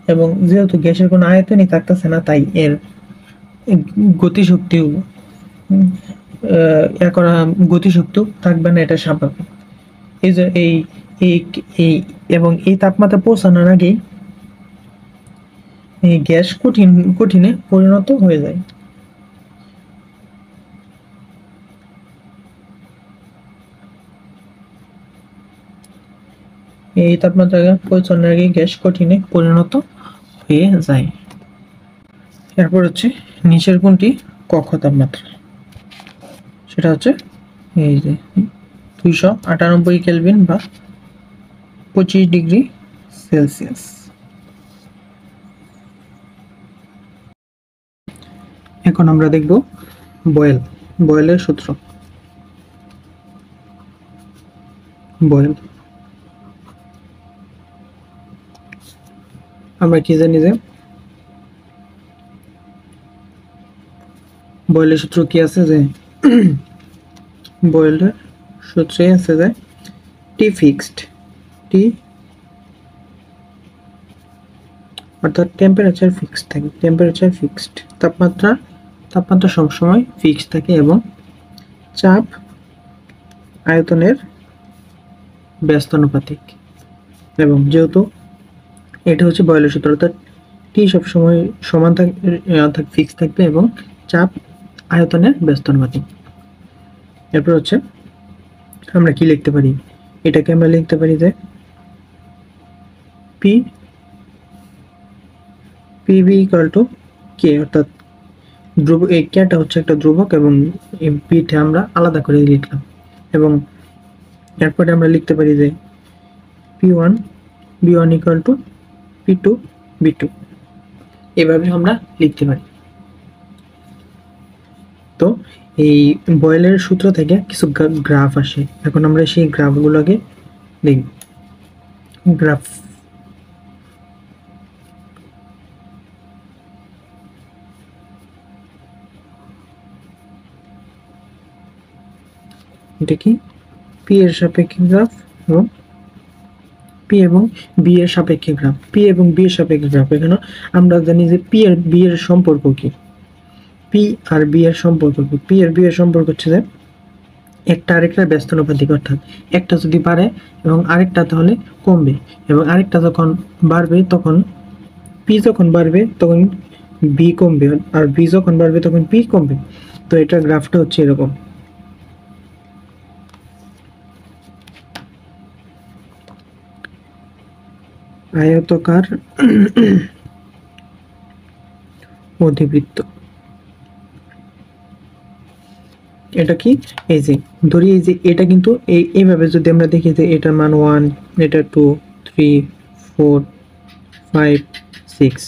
এবং যেহেতু গ্যাসের কোনো আয়তনই থাকতেছে না, তাই এর গতিশক্তিও গতিশক্তিও থাকবে না, এটা স্বাভাবিক। এই যে এবং এই তাপমাত্রা পৌঁছানোর আগেই এই গ্যাস কঠিনে পরিণত হয়ে যায়। এই তাপমাত্রা পৌঁছানোর আগে গ্যাস কঠিনে পরিণত হয়ে যায়। এরপর হচ্ছে নিচের কোনটি কক্ষ তাপমাত্রা? সেটা হচ্ছে এই যে 298 কেলভিন বা 25 ডিগ্রি সেলসিয়াস। এখন আমরা দেখব বয়েলের সূত্র। বয়েল আমরা কি জানি যে বয়েলের সূত্র কি আছে, যে বয়েলের সূত্রে আছে যে টি ফিক্সড, টি অর্থাৎ টেম্পারেচার ফিক্সড থাকে, টেম্পারেচার ফিক্সড, তাপমাত্রা সবসময় ফিক্সড থাকে, এবং চাপ আয়তনের ব্যস্তানুপাতিক। এবং যেহেতু এটা হচ্ছে বয়েলের সূত্র, অর্থাৎ টি সবসময় সমান থাকবে, অর্থাৎ ফিক্স থাকবে, এবং চাপ আয়তনের ব্যস্তানুপাতিক। এরপর হচ্ছে আমরা কি লিখতে পারি? এটাকে আমরা লিখতে পারি যে পিবি ইকুয়াল টু কে, অর্থাৎ ধ্রুবক, এই কেটা হচ্ছে একটা ধ্রুবক, এবং এই পিটা আমরা আলাদা করে লিখলাম। এবং এরপরে আমরা লিখতে পারি যে বি1 ইকুয়াল টু P2 এভাবে আমরা লিখতে পারি। তো এই বয়েলের সূত্র থেকে কিছু গ্রাফ আসে, এখন আমরা সেই গ্রাফগুলোকে দেখব। গ্রাফ এটা কি পি এর সাপেক্ষে গ্রাফ, এবং পি এবং বি এর সাপেক্ষে গ্রাফ, পি এবং বি এর সাপেক্ষে গ্রাফ। এখানে আমরা জানি যে পি আর বি এর সম্পর্ক কি, পি আর বি এর সম্পর্ক কি? পি আর বি এর সম্পর্ক হচ্ছে যে একটা আরেকটার ব্যস্তানুপাতিক, অর্থাৎ একটা যদি বাড়ে এবং আরেকটা তাহলে কমবে, এবং আরেকটা যখন বাড়বে তখন পি যখন বাড়বে তখন বি কমবে, আর বি যখন বাড়বে তখন পি কমবে। তো এটার গ্রাফটা হচ্ছে এরকম, আয়তকার অধিবৃত্ত। এটা কি, এই যে ধরি এই যে এটা কিন্তু এইভাবে যদি আমরা দেখি যে এটার মান 1, এটা 2, 3, 4, 5, 6,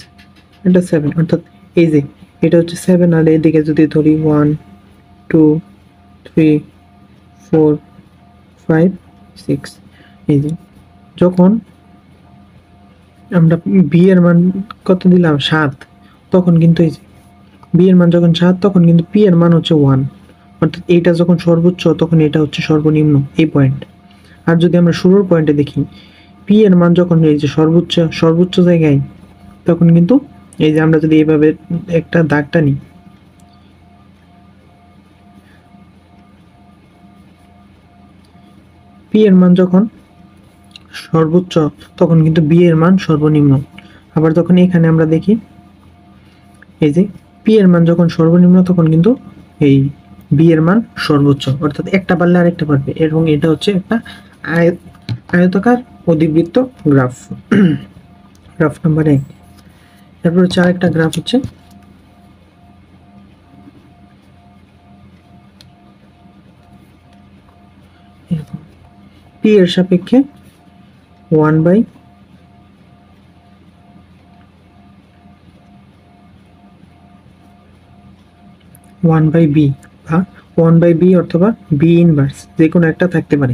এটা 7, অর্থাৎ এই যে এটা হচ্ছে 7, আর এদিকে যদি ধরি 1, 2, 3, 4, 5, 6, এই যে যখন আমরা বি এর মান কত দিলাম 7, তখন কিন্তু এই যে বি এর মান যখন 7 তখন কিন্তু পি এর মান হচ্ছে 1, অর্থাৎ এইটা যখন সর্বোচ্চ তখন এটা হচ্ছে সর্বনিম্ন, এই পয়েন্ট। আর যদি আমরা শুরুর পয়েন্টে দেখি, পি এর মান যখন এই যে সর্বোচ্চ জায়গায়, তখন কিন্তু এই যে আমরা যদি এইভাবে একটা দাগটা নিই, পি এর মান যখন সর্বোচ্চ তখন কিন্তু বি এর মান সর্বনিম্ন। আবার যখন এখানে আমরা দেখি এই যে পি এর মান যখন সর্বনিম্ন তখন কিন্তু এই বি এর মান সর্বোচ্চ, অর্থাৎ একটা পারলে আরেকটা পারবে। এবং এটা হচ্ছে একটা আয়তাকার অধিবৃত্ত গ্রাফ। Graph number 1। তারপর হচ্ছে আরেকটা গ্রাফ হচ্ছে এরকম, পি এর সাপেক্ষে 1/b বা 1/b অথবা বি ইনভার্স, যে কোনো একটা থাকতে পারে।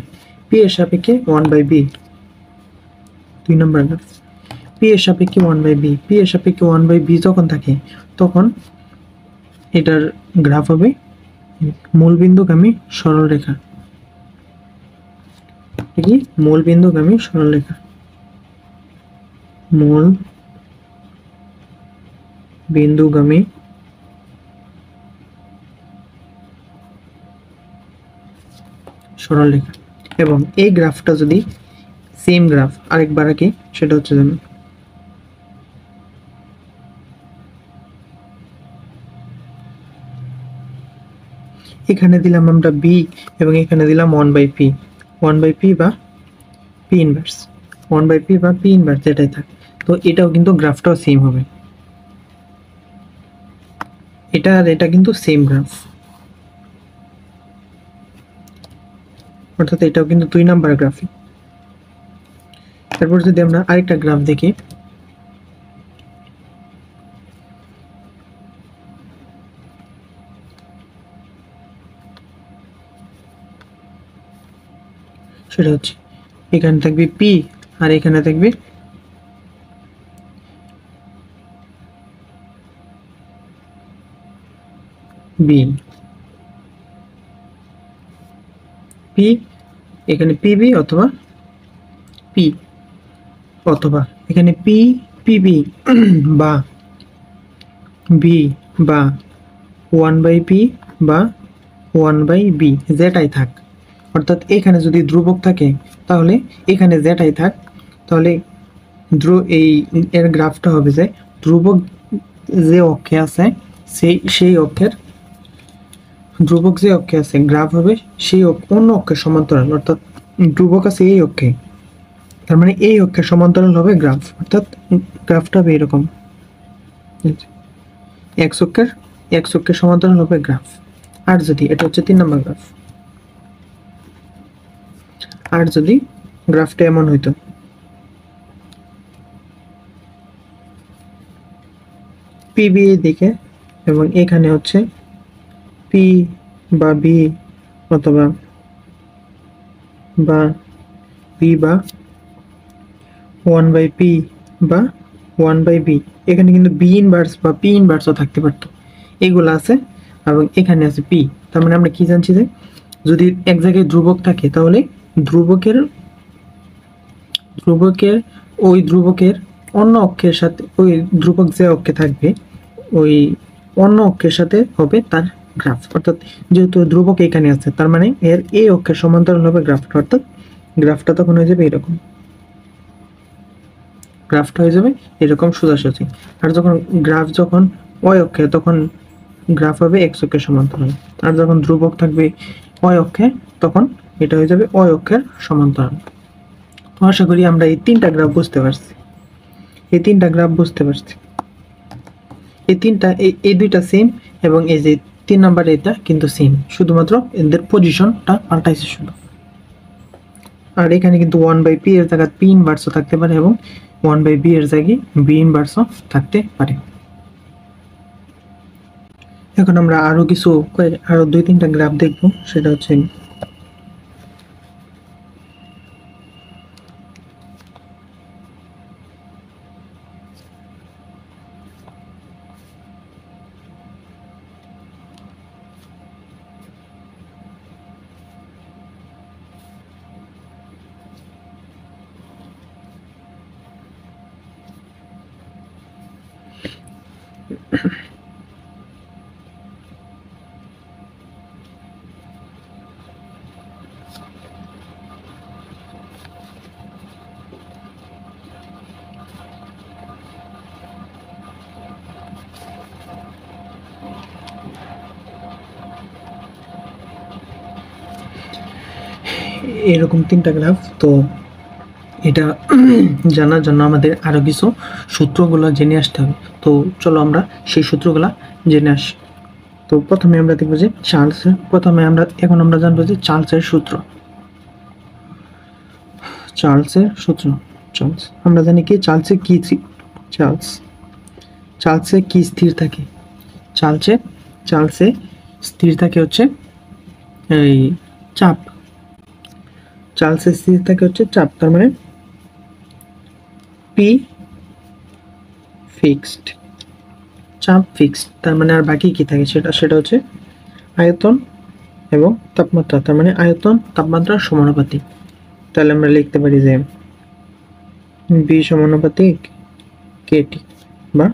পি এর সাপেক্ষে 1/b, 2 নম্বর গ্রাফ। পি এর সাপেক্ষে 1/b, পি এর সাপেক্ষে 1/b যখন থাকে তখন এটার গ্রাফ হবে মূলবিন্দুগামী সরলরেখা। কি মূলবিন্দুগামী সরলরেখা, মূল বিন্দুগামী সরলরেখা। এবং এই গ্রাফটা যদি সেম গ্রাফ আরেকবার আঁকি, সেটা হচ্ছে যেমন এখানে দিলাম আমরা বি এবং এখানে দিলাম 1/p, 1/p বা পি ইনভার্স, 1/p বা পি ইনভার্স যেটাই থাক, তো এটাও কিন্তু গ্রাফটাও সেম হবে। এটা আর এটা কিন্তু সেম গ্রাফ, অর্থাৎ এটাও কিন্তু 2 নাম্বার গ্রাফই। তারপর যদি আমরা আরেকটা গ্রাফ দেখি, সেটা হচ্ছে এখানে থাকবে পি আর এখানে থাকবে বি। পি এখানে পিবি অথবা পি, অথবা এখানে পি পিবি বা বি বা 1/p বা 1/b, যেটাই থাক। অর্থাৎ এখানে যদি ধ্রুবক থাকে তাহলে এখানে যেটাই থাক, তাহলে এর গ্রাফটা হবে যে ধ্রুবক যে অক্ষে আছে সেই অক্ষের, ধ্রুবক যে অক্ষে আছে গ্রাফ হবে সেই অন্য অক্ষের সমান্তরাল, অর্থাৎ ধ্রুবক আছে এই অক্ষে, তার মানে এই অক্ষের সমান্তরাল হবে গ্রাফ, অর্থাৎ গ্রাফটা হবে এরকম, এক্স অক্ষের সমান্তরাল হবে গ্রাফ। আর যদি এটা হচ্ছে 3 নম্বর গ্রাফ, আর যদি গ্রাফটা এমন হইতো পিবি দিকে এবং এখানে হচ্ছে পি বা বি অথবা বি বা 1/p বা 1/b, এখানে কিন্তু বি ইনভার্স বা পি ইনভার্সও থাকতে পারতো, এগুলো আছে। এবং এখানে আছে পি, তার মানে আমরা কি জানছি যে যদি এক জায়গায় ধ্রুবক থাকে তাহলে ধ্রুবকের ওই ধ্রুবকের অন্য অক্ষের সাথে, ওই ধ্রুবক যে অক্ষে থাকবে ওই অন্য অক্ষের সাথে হবে তার গ্রাফ, অর্থাৎ যেহেতু ধ্রুবক এখানে আছে তার মানে এর এই অক্ষের সমান্তরাল হবে গ্রাফটা, অর্থাৎ গ্রাফটা তখন হয়ে যাবে এরকম, গ্রাফটা হয়ে যাবে এরকম সোজাসুজি। আর যখন গ্রাফ যখন ওই অক্ষে, তখন গ্রাফ হবে এক্স অক্ষের সমান্তরাল। আর যখন ধ্রুবক থাকবে ওই অক্ষে তখন এটা হয়ে যাবে ওই অক্ষের সমান্তরাল। তো আশা করি আমরা এই 3টা গ্রাফ বুঝতে পারছি। এই তিনটা গ্রাফ বুঝতে পারছি। এই তিনটা এই দুইটা সেম, এবং এই যে 3 নাম্বার এটা কিন্তু সেম, শুধুমাত্র এদের পজিশনটা পাল্টাইছে শুধু। আর এখানে কিন্তু 1/p এর জায়গায় p ইনভার্সও থাকতে পারে এবং 1/b এর জায়গায় b ইনভার্সও থাকতে পারে। এখন আমরা আরো 2-3টা গ্রাফ দেখবো, সেটা হচ্ছে এরকম 3টা গ্রাফ। তো এটা জানার জন্য আমাদের আরো কিছু সূত্রগুলো জেনে আসতে হবে। তো চলো আমরা সেই সূত্রগুলো জেনে আসি। তো প্রথমে আমরা দেখবো যে এখন আমরা জানবো যে চার্লসের সূত্র। আমরা জানি কি চার্লসে কি স্থির থাকে। চার্লসে স্থির থাকে হচ্ছে এই চাপ। চার্লসে স্থির থাকে হচ্ছে চাপ, তার মানে পি ফিক্সড, চাপ ফিক্সড। তার মানে আর বাকি কি থাকে, সেটা হচ্ছে আয়তন এবং তাপমাত্রা, তার মানে আয়তন তাপমাত্রার সমানুপাতিক। তাহলে আমরা লিখতে পারি যে বি সমানুপাতিক কেটি বা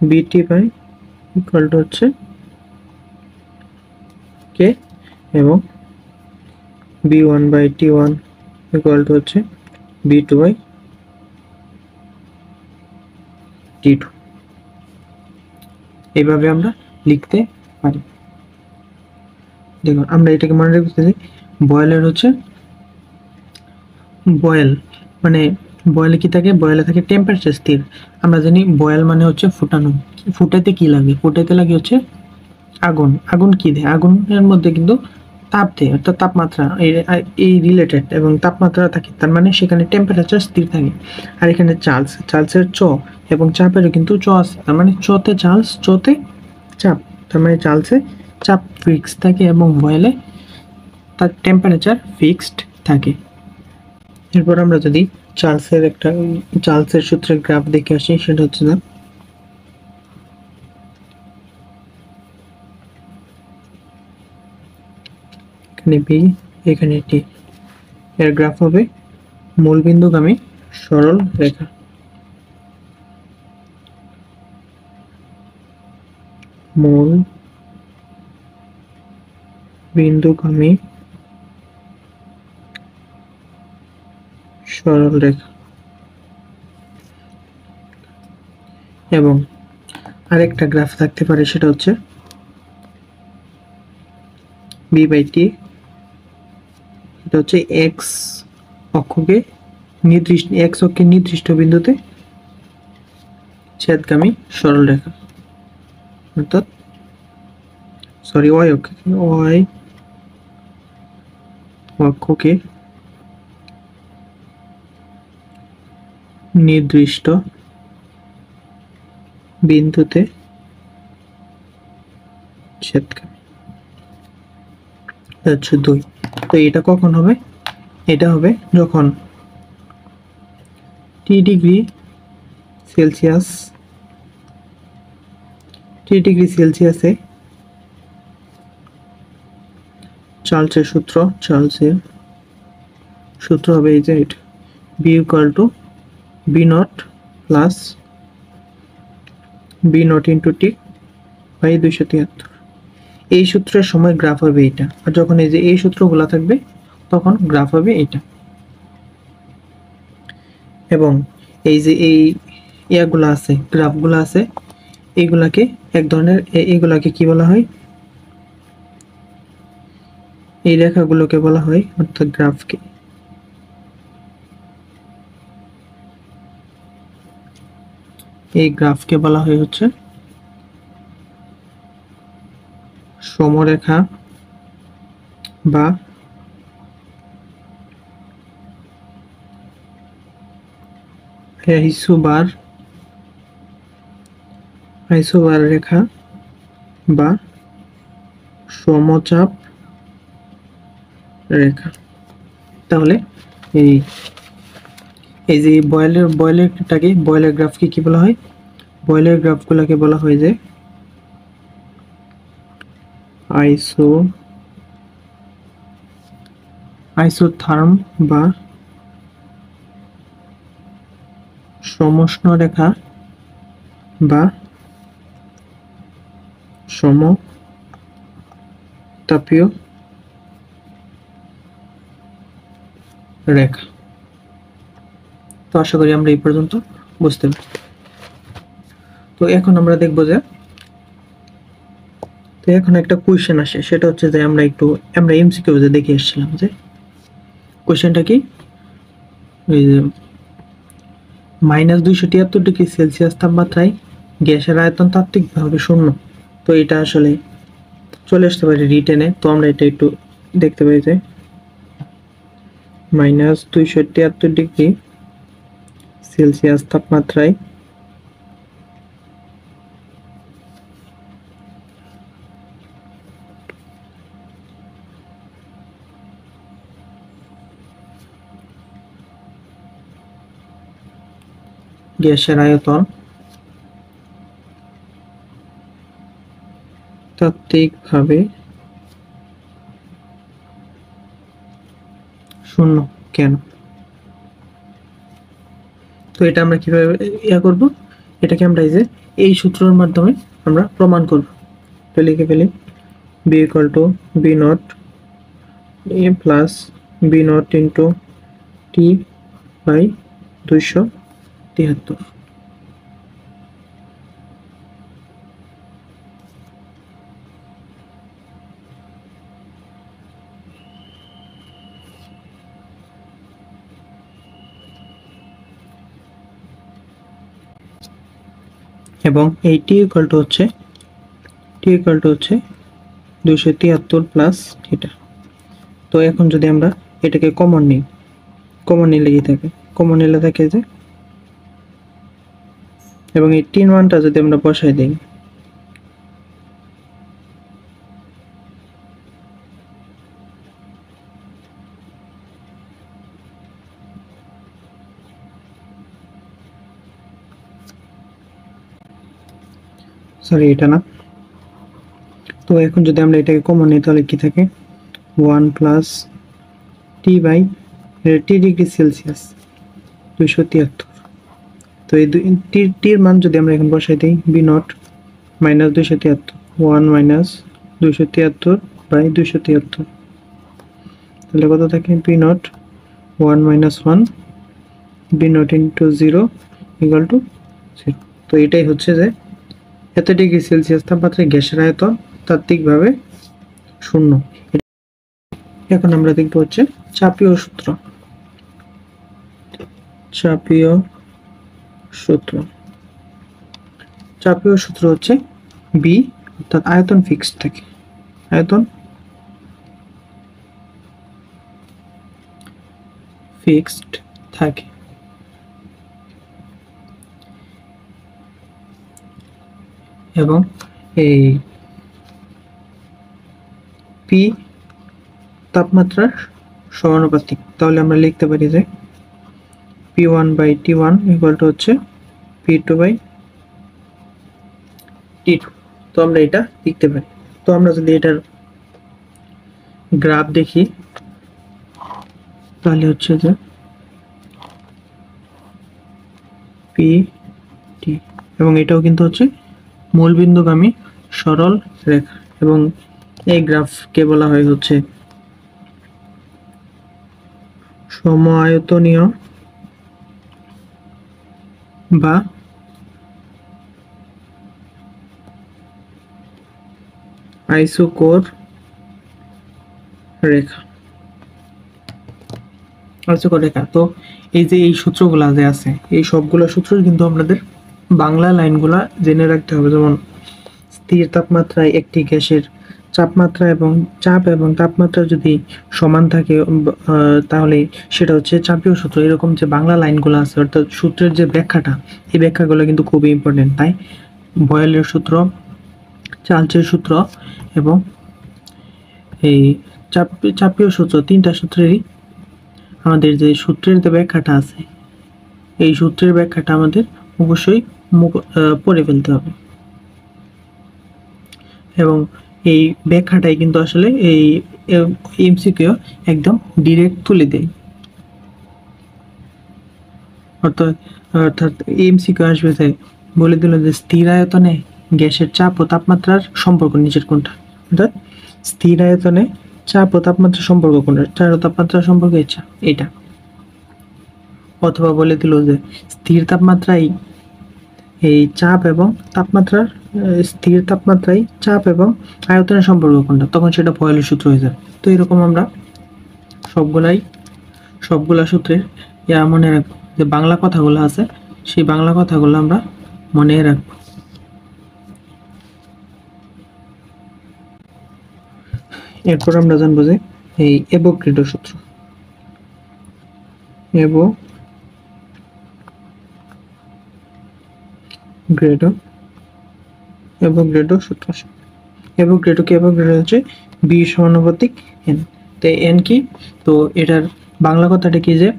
বিটি বাই ইকুয়াল টু হচ্ছে কে, এবং B1 by T1 equal to হচ্ছে B2 বাই T2। এইভাবে আমরা লিখতে পারি। দেখুন আমরা এটাকে মনে রাখতে চাই, বয়েলে কি থাকে, বয়েলে থাকে টেম্পারেচার স্থির। আমরা জানি বয়েল মানে হচ্ছে ফুটানো। ফুটাইতে কি লাগে, ফুটাইতে লাগে হচ্ছে আগুন কি দেয়, আগুনের মধ্যে কিন্তু তাপ দেয়, অর্থাৎ তাপমাত্রা এই রিলেটেড এবং তাপমাত্রা থাকে, তার মানে সেখানে টেম্পারেচার স্থির থাকে। আর এখানে চার্লসের এবং চাপেরও কিন্তু আছে, তার মানে চতে চার্লস, চতে চাপ, তার মানে চার্লসে চাপ ফিক্সড থাকে এবং বয়েলে তার টেম্পারেচার ফিক্সড থাকে। এরপর আমরা যদি চার্লসের সূত্রের গ্রাফ দেখে আসি, সেটা হচ্ছে না এখানে বি এখানে টি, এর গ্রাফ হবে মূলবিন্দুগামী সরল রেখা। মূল বিন্দুগামী সরল রেখা। এবং আরেকটা গ্রাফ থাকতে পারে, সেটা হচ্ছে বি বাই টি, এটা হচ্ছে এক্স অক্ষকে নির্দিষ্ট বিন্দুতে ছেদগামী সরল রেখা, অর্থাৎ ওয়াই অক্ষকে নির্দিষ্ট বিন্দুতে ছেদগামী, হচ্ছে 2। তো এটা কখন হবে, এটা হবে যখন টি ডিগ্রি সেলসিয়াসে চার্লসের সূত্র হবে এই যে এটা, B equal to B nought plus B nought into T by 273। এই সূত্রের সময় গ্রাফ হবে এটা, আর যখন এই যে এই সূত্রগুলা থাকবে তখন গ্রাফ হবে এটা। এবং এই যে এই ইয়াগুলো আছে, গ্রাফগুলো আছে, এইগুলাকে এইগুলাকে কি বলা হয়, এই রেখাগুলোকে বলা হয়, অর্থাৎ গ্রাফকে এই গ্রাফকে বলা হয় হচ্ছে সমরেখা বা আইসোবার রেখা বা সমচাপ রেখা। তাহলে এই এই যে বয়েলের গ্রাফকে কি বলা হয়? বয়েলের গ্রাফগুলোকে বলা হয় যে আইসোথার্ম বা সমষ্ণ রেখা বা সমতাপীয় রেখা। তো আশা করি আমরা এই পর্যন্ত বুঝতে পারি। তো এখন আমরা দেখব যে এখন একটা কোয়েশ্চেন আসে, সেটা হচ্ছে যে আমরা এমসিকিউ যে দেখে এসেছিলাম যে কোয়েশ্চেনটা কি, ওই যে -273 ডিগ্রি সেলসিয়াস তাপমাত্রায় গ্যাসের আয়তন তাত্ত্বিকভাবে শূন্য। তো এটা আসলে চলে আসতে পারে রিটেনে। তো আমরা এটা একটু দেখতে পাই যে -273 ডিগ্রি সেলসিয়াস তাপমাত্রায় গ্যাসের আয়তন তাত্ত্বিকভাবে শূন্য কেন? তো এটা আমরা কিভাবে করব? এটাকে আমরা এই সূত্রের মাধ্যমে আমরা প্রমাণ করব। তো লিখে ফেলি B = B naught A plus B naught into T by 273। এবং এই T = হচ্ছে 273 প্লাস থিটা। তো এখন যদি আমরা এটাকে কমন নিলে কি থাকে? কমন নিলে থাকে যে, এবং এই 3 মানটা যদি আমরা বসাই দিই, সরি এটা না। তো এখন যদি আমরা এটাকে কমন নিই তাহলে কি থাকে? 1 plus T by T degree Celsius 273। তো এই টির মান যদি আমরা এখন বসাই দিই, বি নট -273, 1 - 273 বাই 273, তাহলে কত থাকে? B nought 1 - 1, B nought into 0 = 0। তো এটাই হচ্ছে যে এত ডিগ্রি সেলসিয়াস তাপমাত্রায় গ্যাসের আয়তন তাত্ত্বিকভাবে শূন্য। এখন আমরা দেখব হচ্ছে চাপীয় সূত্র। চাপীয় সূত্র হচ্ছে বি, অর্থাৎ আয়তন ফিক্সড থাকে, আয়তন ফিক্সড থাকে। এবং এই পি তাপমাত্রার সমানুপাতিক। তাহলে আমরা লিখতে পারি যে P1/T1 = হচ্ছে P2/T2। তো আমরা এটা লিখতে পারি। তো আমরা যদি এটার গ্রাফ দেখি তাহলে হচ্ছে যে PT, এবং এটাও কিন্তু হচ্ছে মূলবিন্দুগামী সরল রেখা। এবং এই গ্রাফকে বলা হয় হচ্ছে সম-আয়তনীয় বা আইসোকোর রেখা। তো এই যে এই সূত্রগুলো যে আছে, এই সবগুলো সূত্র কিন্তু আমাদের বাংলা লাইনগুলা জেনে রাখতে হবে। যেমন স্থির তাপমাত্রায় একটি গ্যাসের চাপ এবং তাপমাত্রা যদি সমান থাকে তাহলে সেটা হচ্ছে চাপীয় সূত্র। এরকম যে বাংলা লাইনগুলো আছে অর্থাৎ সূত্রের যে ব্যাখ্যাটা, এই ব্যাখ্যাগুলো কিন্তু খুবই ইম্পর্টেন্ট। তাই বয়েলের সূত্র, চার্লসের সূত্র এবং এই চাপীয় সূত্র, তিনটা সূত্রেরই আমাদের যে সূত্রের যে ব্যাখ্যাটা আছে, এই সূত্রের ব্যাখ্যাটা আমাদের অবশ্যই পড়ে ফেলতে হবে। এবং এই ব্যাখ্যাটাই কিন্তু আসলে এই এমসিকিউ একদম ডিরেক্ট তুলে দেয়। অর্থাৎ এমসিকিউ আসবে যে বলে দিল যে স্থির আয়তনে গ্যাসের চাপ ও তাপমাত্রার সম্পর্ক নিচের কোনটা। অর্থাৎ স্থির আয়তনে চাপ ও তাপমাত্রার সম্পর্ক কোনটা, চাপ ও তাপমাত্রার সম্পর্ক এটা। অথবা বলে দিল যে স্থির তাপমাত্রায় চাপ এবং আয়তনের সম্পর্ক কোনটা, তখন সেটা বয়েলের সূত্র হয়ে যাবে। তো এরকম আমরা সবগুলা সূত্রের মনে রাখবো। যে বাংলা কথাগুলো আছে সেই বাংলা কথাগুলো আমরা মনে রাখবো। এরপর আমরা জানবো যে এই অ্যাভোগাড্রো সূত্র। অ্যাভোগাড্রো সূত্র। অ্যাভোগাড্রো হচ্ছে বি সমানুপাতিক এন। তো এন কি? তো এটার বাংলা কথাটা কি যে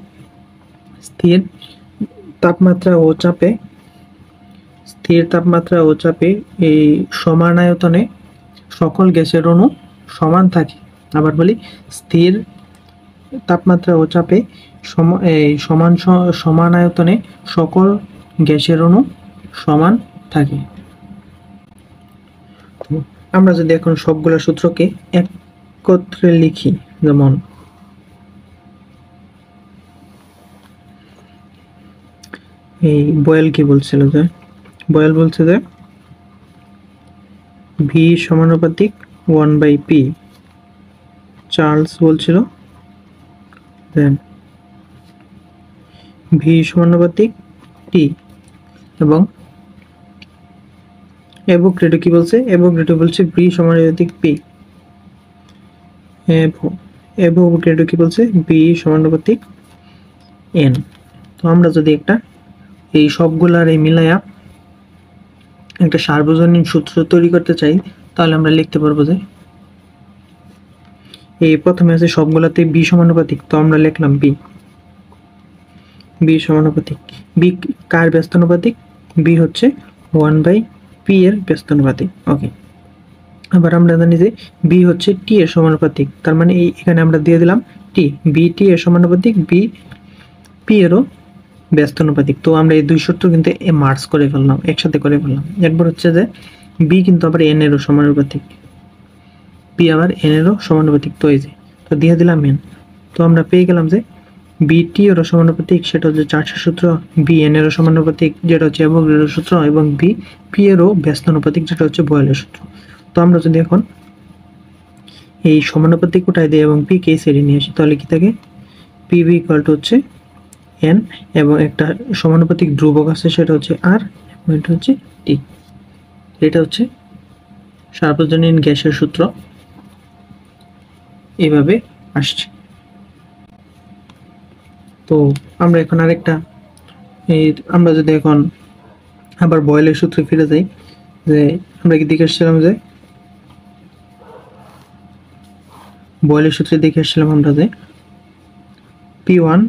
স্থির তাপমাত্রা ও চাপে এই সমান আয়তনে সকল গ্যাসের অণু সমান থাকে। আবার বলি, স্থির তাপমাত্রা ও চাপে সমান আয়তনে সকল গ্যাসের অণু সমান থাকে। আমরা যদি এখন সবগুলা সূত্রকে একত্রে লিখি, যেমন এই বয়েল কি বলছিল, যে বয়েল বলছে যে ভি সমানুপাতিক 1/p। চার্লস বলছিল দেন ভি সমানুপাতিক টি। এবং অ্যাভোগাড্রো কি বলছে? অ্যাভোগাড্রো বলছে ভি সমানুপাতিক পি। অ্যাভোগাড্রো কি বলছে? ভি সমানুপাতিক এন। তো আমরা যদি এই সবগুলার মিলাইয়া একটা সার্বজনীন সূত্র তৈরি করতে চাই, তাহলে আমরা লিখতে পারবো যে এই প্রথমে আছে সবগুলাতে বি সমানুপাতিক। তো আমরা লিখলাম বি সমানুপাতিক। বি কার ব্যস্তানুপাতিক? বি হচ্ছে 1/p এর ব্যস্তানুপাতিক। ওকে, আবার আমরা জানি যে বি হচ্ছে টি এর সমানুপাতিক। তার মানে এখানে আমরা দিয়ে দিলাম টি, বি টি এর সমানুপাতিক, বি পি এরও ব্যস্তানুপাতিক। তো আমরা এই দুই সূত্র কিন্তু মার্জ করে ফেললাম, একসাথে করে ফেললাম। একবার হচ্ছে যে বি কিন্তু আবার এন এরও সমানুপাতিক, বি আবার এন এরও সমানুপাতিক। তো দিয়ে দিলাম এন। তো আমরা পেয়ে গেলাম যে বি টি এরও সমানুপাতিক, সেটা হচ্ছে চার্লসের সূত্র। বি এন এরও সমানুপাতিক, যেটা হচ্ছে অ্যাভোগাড্রোর সূত্র। এবং বি পি এরও ব্যস্তানুপাতিক, যেটা হচ্ছে বয়েলের সূত্র। তো আমরা যদি এখন এই সমানুপাতিক উঠাই দিই এবং পি কে সাইডে নিয়ে আসি, তাহলে কি থাকে? পি বি ইকুয়াল টু হচ্ছে এন, এবং একটা সমানুপাতিক ধ্রুবক আছে, সেটা হচ্ছে আর, এবং এটা হচ্ছে টি। এটা হচ্ছে সার্বজনীন গ্যাসের সূত্র, এইভাবে আসছে। তো আমরা এখন আমরা যদি এখন আবার বয়েলের সূত্রে ফিরে যাই, যে আমরা কি দেখে আসছিলাম যে বয়েলের সূত্রে দেখে আসছিলাম আমরা যে P1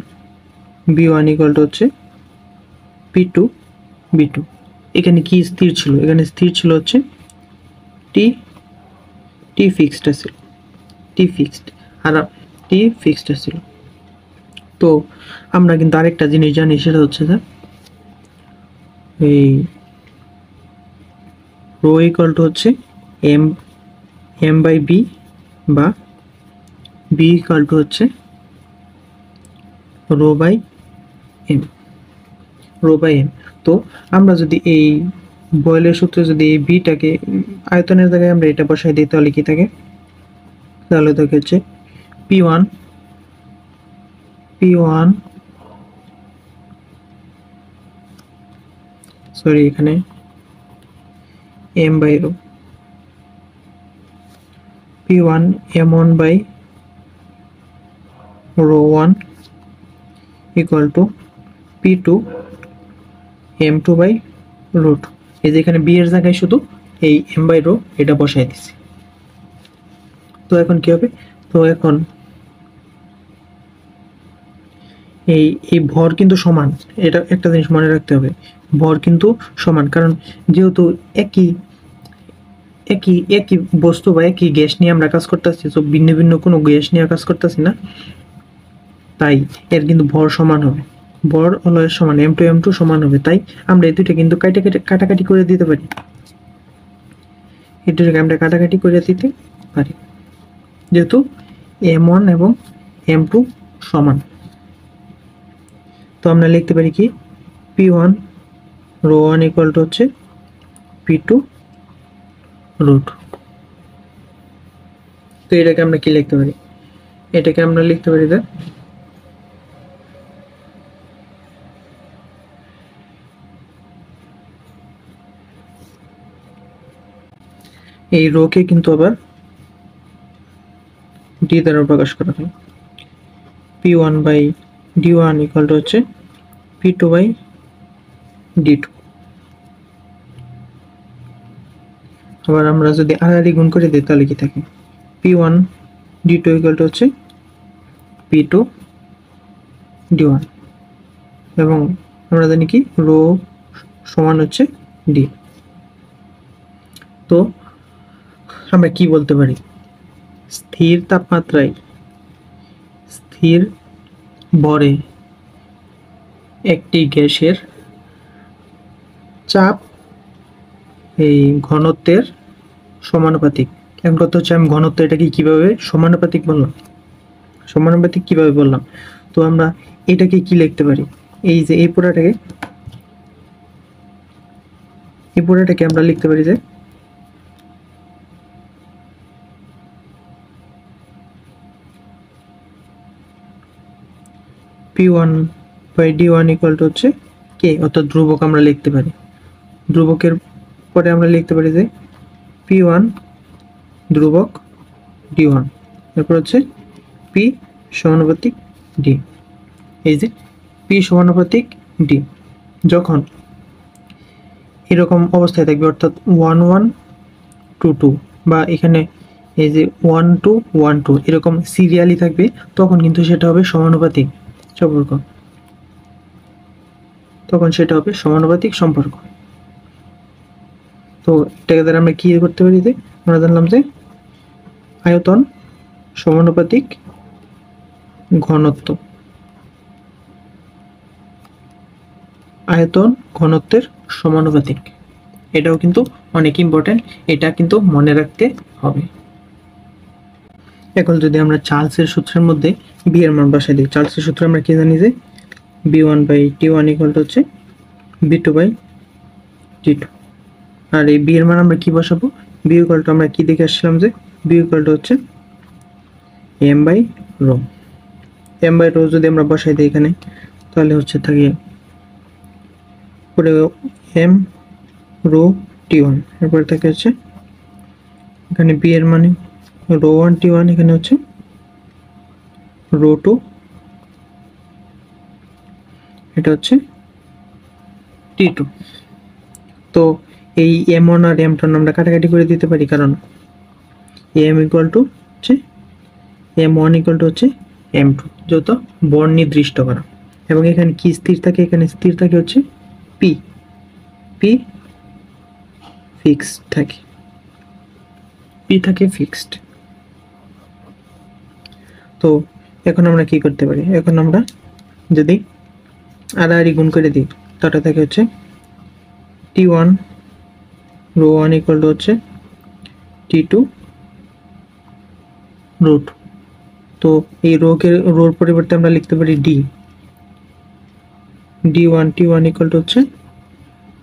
B1 ইকুয়াল টু হচ্ছে P2 B2। এখানে কি স্থির ছিল? এখানে স্থির ছিল হচ্ছে টি ফিক্সড ছিল, আর টি ফিক্সড ছিল। তো আমরা কিন্তু আরেকটা জিনিস জানি, সেটা হচ্ছে যে এই রো ইকুয়াল টু হচ্ছে m/b, বা b ইকুয়াল টু হচ্ছে রো বাই এম। তো আমরা যদি এই বয়েলের সূত্রে যদি এই বিটাকে আয়তনের জায়গায় আমরা এটা বসাই দিই, তাহলে কি থাকে? তাহলে থাকে হচ্ছে P1 সরি সরি এখানে m by rho p1 m1 by rho 1 equal to p2 m2 by rho 2। এই যে এখানে b এর জায়গায় শুধু এই m বাই রো এটা বসাই দিছি। তো এখন কি হবে, তো এখন এই ভর কিন্তু সমান, এটা একটা জিনিস মনে রাখতে হবে, ভর কিন্তু সমান, কারণ যেহেতু একই একই একই বস্তু বা একই গ্যাস নিয়ে আমরা কাজ করতেছি, তো ভিন্ন ভিন্ন কোনো গ্যাস নিয়ে কাজ করতেছি না, তাই এর কিন্তু ভর সমান হবে, ভর হলো সমান, m2 সমান হবে। তাই আমরা এই দুইটা কিন্তু কাটাকাটি করে দিতে পারি, এই দুটোকে আমরা কাটাকাটি করে দিতে পারি, যেহেতু m1 এবং m2 সমান। তো আমরা লিখতে পারি কি p1 রো 1 ইকুয়াল টু হচ্ছে p2 রো 2। তো এটাকে আমরা কি লিখতে পারি, এটাকে আমরা লিখতে পারি যে এই রো কে কিন্তু আবার ডি দ্বারা প্রকাশ করা হয়, p1 by d1 equal to হচ্ছে p2 বাই d2। আবার আমরা যদি আড়াআড়ি গুণ করে দিই তাহলে কি থাকে, p1 d2 ইকুয়াল টু হচ্ছে p2 d1, এবং আমরা জানি কি রো সমান হচ্ছে ডি। তো আমরা কি বলতে পারি, স্থির তাপমাত্রায় স্থির ভরে একটি গ্যাসের চাপ এই ঘনত্বের সমানুপাতিক। এখন কথা হচ্ছে আমি ঘনত্ব এটাকে কিভাবে সমানুপাতিক বললাম, সমানুপাতিক কিভাবে বললাম, তো আমরা এটাকে কি লিখতে পারি, এই যে এই পুরাটাকে আমরা লিখতে পারি যে p1 by d1 equal to হচ্ছে কে, অর্থাৎ ধ্রুবক আমরা লিখতে পারি, ধ্রুবকের পরে আমরা লিখতে পারি যে p1 ধ্রুবক d1, এরপর হচ্ছে p সমানুপাতিক d। এই যে p সমানুপাতিক d যখন এরকম অবস্থায় থাকবে, অর্থাৎ 1 1 2 2 বা এখানে এই যে 1 2 1 2 এরকম সিরিয়ালি থাকবে, তখন কিন্তু সেটা হবে সমানুপাতিক সম্পর্ক, তখন সেটা হবে সমানুপাতিক সম্পর্ক। তো এটাকে দ্বারা আমরা কি করতে পারি, যে আমরা জানলাম যে আয়তন সমানুপাতিক ঘনত্ব, আয়তন ঘনত্বের সমানুপাতিক, এটাও কিন্তু অনেক ইম্পর্টেন্ট, এটা কিন্তু মনে রাখতে হবে। এখন যদি আমরা চার্লসের সূত্রের মধ্যে বি এর মান বসাই দিই, চার্লসের সূত্র আমরা কি জানি যে b1 by t1 equal to হচ্ছে b2 বাই t2, আর এই বি এর মান আমরা কি বসাবো, বি ইকুয়াল টু আমরা কি দেখে আসছিলাম যে বি ইকুয়াল টু হচ্ছে m by rho, m by rho যদি আমরা বসাই দিই এখানে, তাহলে হচ্ছে থাকে পরে m রো t1, এরপরে থাকে হচ্ছে এখানে বি এর মানে রো 1 t1, এখানে হচ্ছে রো 2, এটা হচ্ছে t2। তো এই m1 আর m2 আমরা কাটাকাটি করে দিতে পারি, কারণ m ইকুয়াল টু হচ্ছে m1 ইকুয়াল টু হচ্ছে m2, যত বর্ণ নির্দিষ্ট করা, এবং এখানে কি স্থির থাকে, এখানে স্থির থাকে হচ্ছে p ফিক্সড থাকে, p থাকে ফিক্সড। তো এখন আমরা কি করতে পারি, এখন আমরা যদি আড়াআড়ি গুণ করে দিই, তাটা থাকে হচ্ছে t1 রো 1 ইকুয়াল টু হচ্ছে t2 রো 2। তো এই রোর পরিবর্তে আমরা লিখতে পারি d1 t1 ইকুয়াল টু হচ্ছে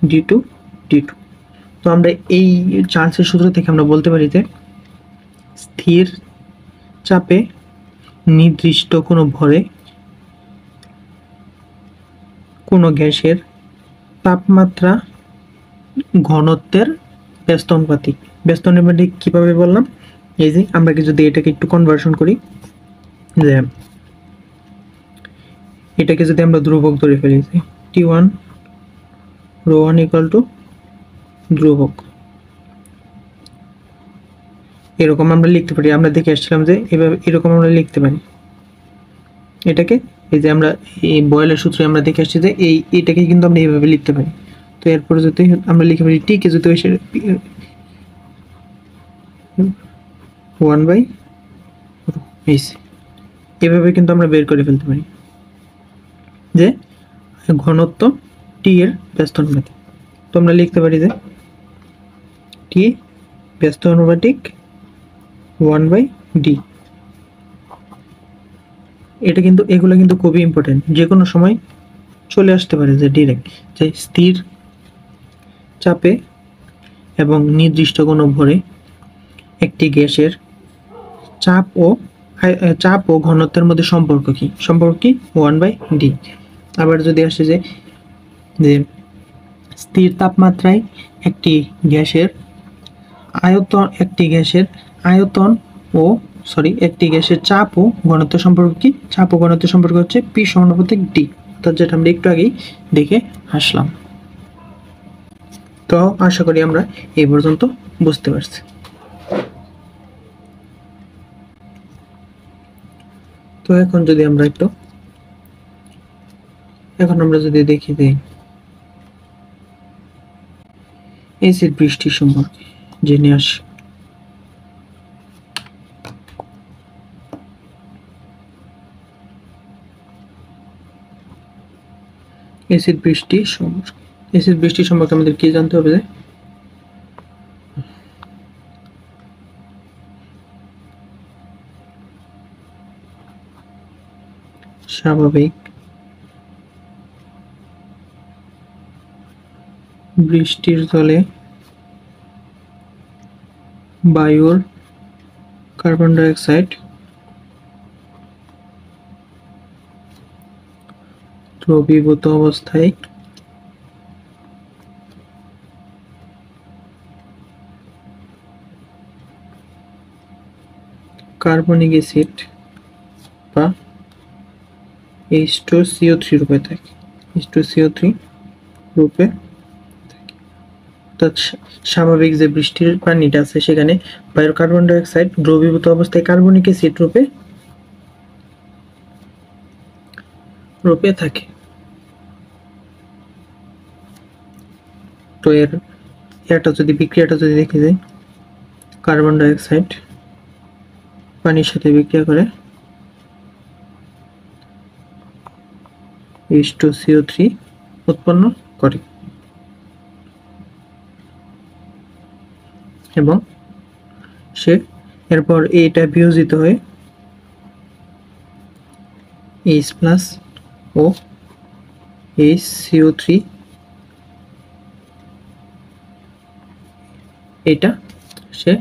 d2 t2। তো আমরা এই চার্লসের সূত্র থেকে আমরা বলতে পারি যে স্থির চাপে নির্দিষ্ট কোনো ভরে কোনো গ্যাসের তাপমাত্রা ঘনত্বের ব্যস্ত অনুপাতিক। ব্যস্ত অনুপাতিক কিভাবে বললাম, এই যে আমরা কি যদি এটাকে একটু কনভার্সন করি, যে এটাকে যদি আমরা ধ্রুবক ধরে ফেলি, T1 ρ1 ইকুয়াল টু ধ্রুবক, এরকম আমরা লিখতে পারি। আমরা দেখে আসছিলাম যে এভাবে এরকম আমরা লিখতে পারি এটাকে। এই যে আমরা এই বয়েলের সূত্রে আমরা দেখে আসছি যে এটাকে কিন্তু আমরা এইভাবে লিখতে পারি। তো এরপরে যদি আমরা লিখে পারি টি কে যদি 1/, এভাবে কিন্তু আমরা বের করে ফেলতে পারি যে ঘনত্ব টি এর ব্যস্ত অনুপাতিক। তো আমরা লিখতে পারি যে টি ব্যস্ত অনুপাতিক 1/d। এটা কিন্তু এগুলো কিন্তু খুবই ইম্পর্টেন্ট, যে কোনো সময় চলে আসতে পারে যে ডিরেক্ট, যে স্থির চাপে এবং নির্দিষ্ট কোনো ভরে একটি গ্যাসের চাপ ও ঘনত্বের মধ্যে সম্পর্ক কি? সম্পর্ক কি? 1/d। আবার যদি আসে যে স্থির তাপমাত্রায় একটি গ্যাসের চাপ ও ঘনত্বের সম্পর্ক কি? চাপ ও ঘনত্বের সম্পর্ক হচ্ছে P সমানুপাতিক D, অর্থাৎ যেটা আমরা একটু আগেই দেখে আসলাম। তো আশা করি আমরা এই পর্যন্ত বুঝতে পারছি। তো এখন আমরা যদি দেখি যে এসিড বৃষ্টির সম্পর্কে জেনে আসি। এসিড বৃষ্টি সম্পর্কে আমাদের কি জানতে হবে? যে স্বাভাবিক বৃষ্টির জলে বায়ুর কার্বন ডাই অক্সাইড দ্রবীভূত অবস্থায় কার্বনিক অ্যাসিড বা H2CO3 রূপে থাকে। H2CO3 রূপে থাকে। অর্থাৎ স্বাভাবিক যে বৃষ্টির পানিটা আছে সেখানে বায়ুর কার্বন ডাই অক্সাইড দ্রবীভূত অবস্থায় কার্বনিক অ্যাসিড রূপে থাকে। তো বিক্রিয়াটা যদি দেখে যাই, কার্বন ডাই অক্সাইড পানির সাথে বিক্রিয়া করে H2CO3 উৎপন্ন করে এবং এরপর এটা বিয়োজিত হয়ে H+ ও HCO3 এটা সে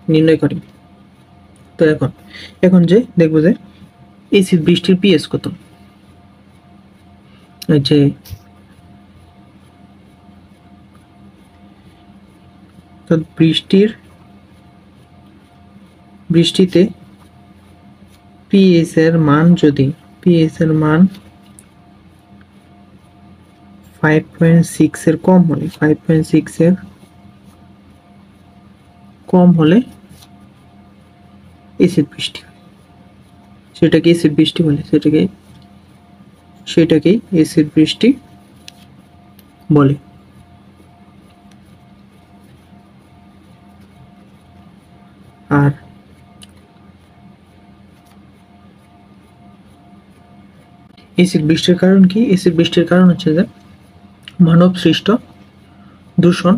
নির্ণয় করে। তো এখন যে দেখবো যে এসিড বৃষ্টির পিএইচ কত। যে তো বৃষ্টিতে পিএইচ এর মান 5.6 এর কম হলে, 5.6 এর কম হলে এসিড বৃষ্টি হয়। সেটাকে এসিড বৃষ্টি বলে, সেটাকেই এসিড বৃষ্টি বলে। আর এসিড বৃষ্টির কারণ কি? এসিড বৃষ্টির কারণ হচ্ছে যে মানব সৃষ্ট দূষণ,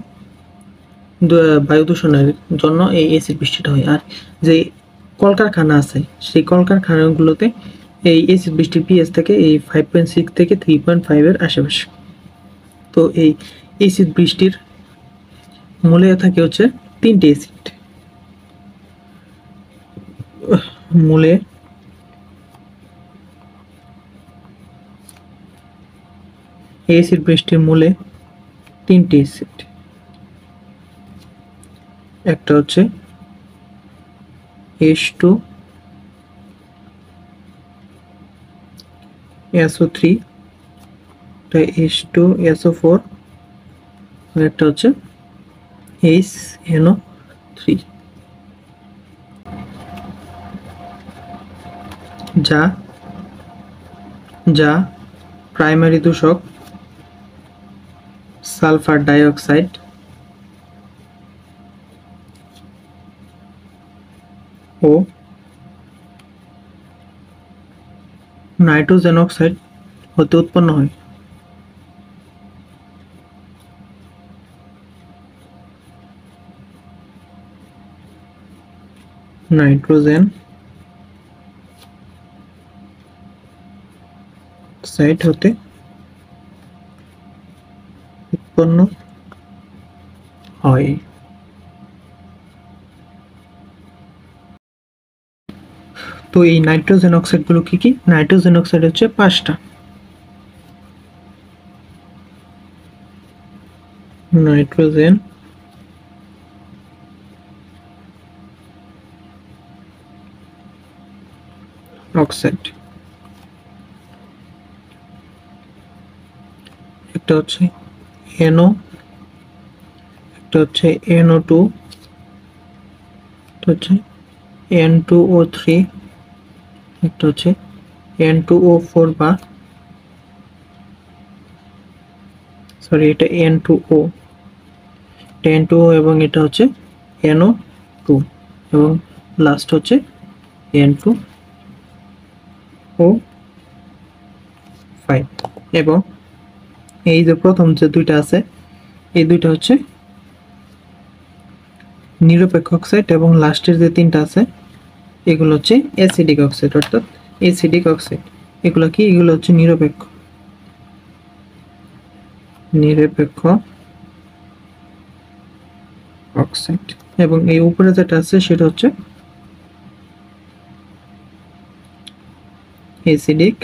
বায়ু দূষণের জন্য এই এসিড বৃষ্টিটা হয়। আর যে কলকারখানা আছে সেই কলকারখানাগুলোতে এই এসিড বৃষ্টির পিএইচ থাকে এই 5.6 থেকে 3.5 এর আশেপাশে। তো এই এসিড বৃষ্টির মূলে থাকে হচ্ছে 3টে অ্যাসিড। মূলে এসিড বৃষ্টির মূলে 3টে অ্যাসিড। একটা হচ্ছে H2 SO3, একটা H2 SO4, আর একটা হচ্ছে HNO3, যা যা প্রাইমারি দূষক সালফার ডাইঅক্সাইড ও নাইট্রোজেন অক্সাইড হতে উৎপন্ন হয়। নাইট্রোজেন অক্সাইড হতে উৎপন্ন হয়। তো এই নাইট্রোজেন অক্সাইড গুলো কি কি? নাইট্রোজেন অক্সাইড হচ্ছে 5টা। নাইট্রোজেন অক্সাইড, একটা হচ্ছে NO, একটা হচ্ছে NO2, একটা হচ্ছে N2O3, একটা হচ্ছে N2O4 বা সরি এটা N2O, N2O এবং এটা হচ্ছে NO2 এবং লাস্ট হচ্ছে N2O5। এবং এই যে প্রথম যে দুইটা আছে এই দুইটা হচ্ছে নিরপেক্ষ অক্সাইড এবং লাস্টের যে তিনটা আছে এগুলো হচ্ছে অ্যাসিডিক অক্সাইড, অর্থাৎ অ্যাসিডিক অক্সাইড। এগুলো কি? এগুলো হচ্ছে নিরপেক্ষ নিরপেক্ষ অক্সাইড। এবং এই উপরে যেটা আছে সেটা হচ্ছে অ্যাসিডিক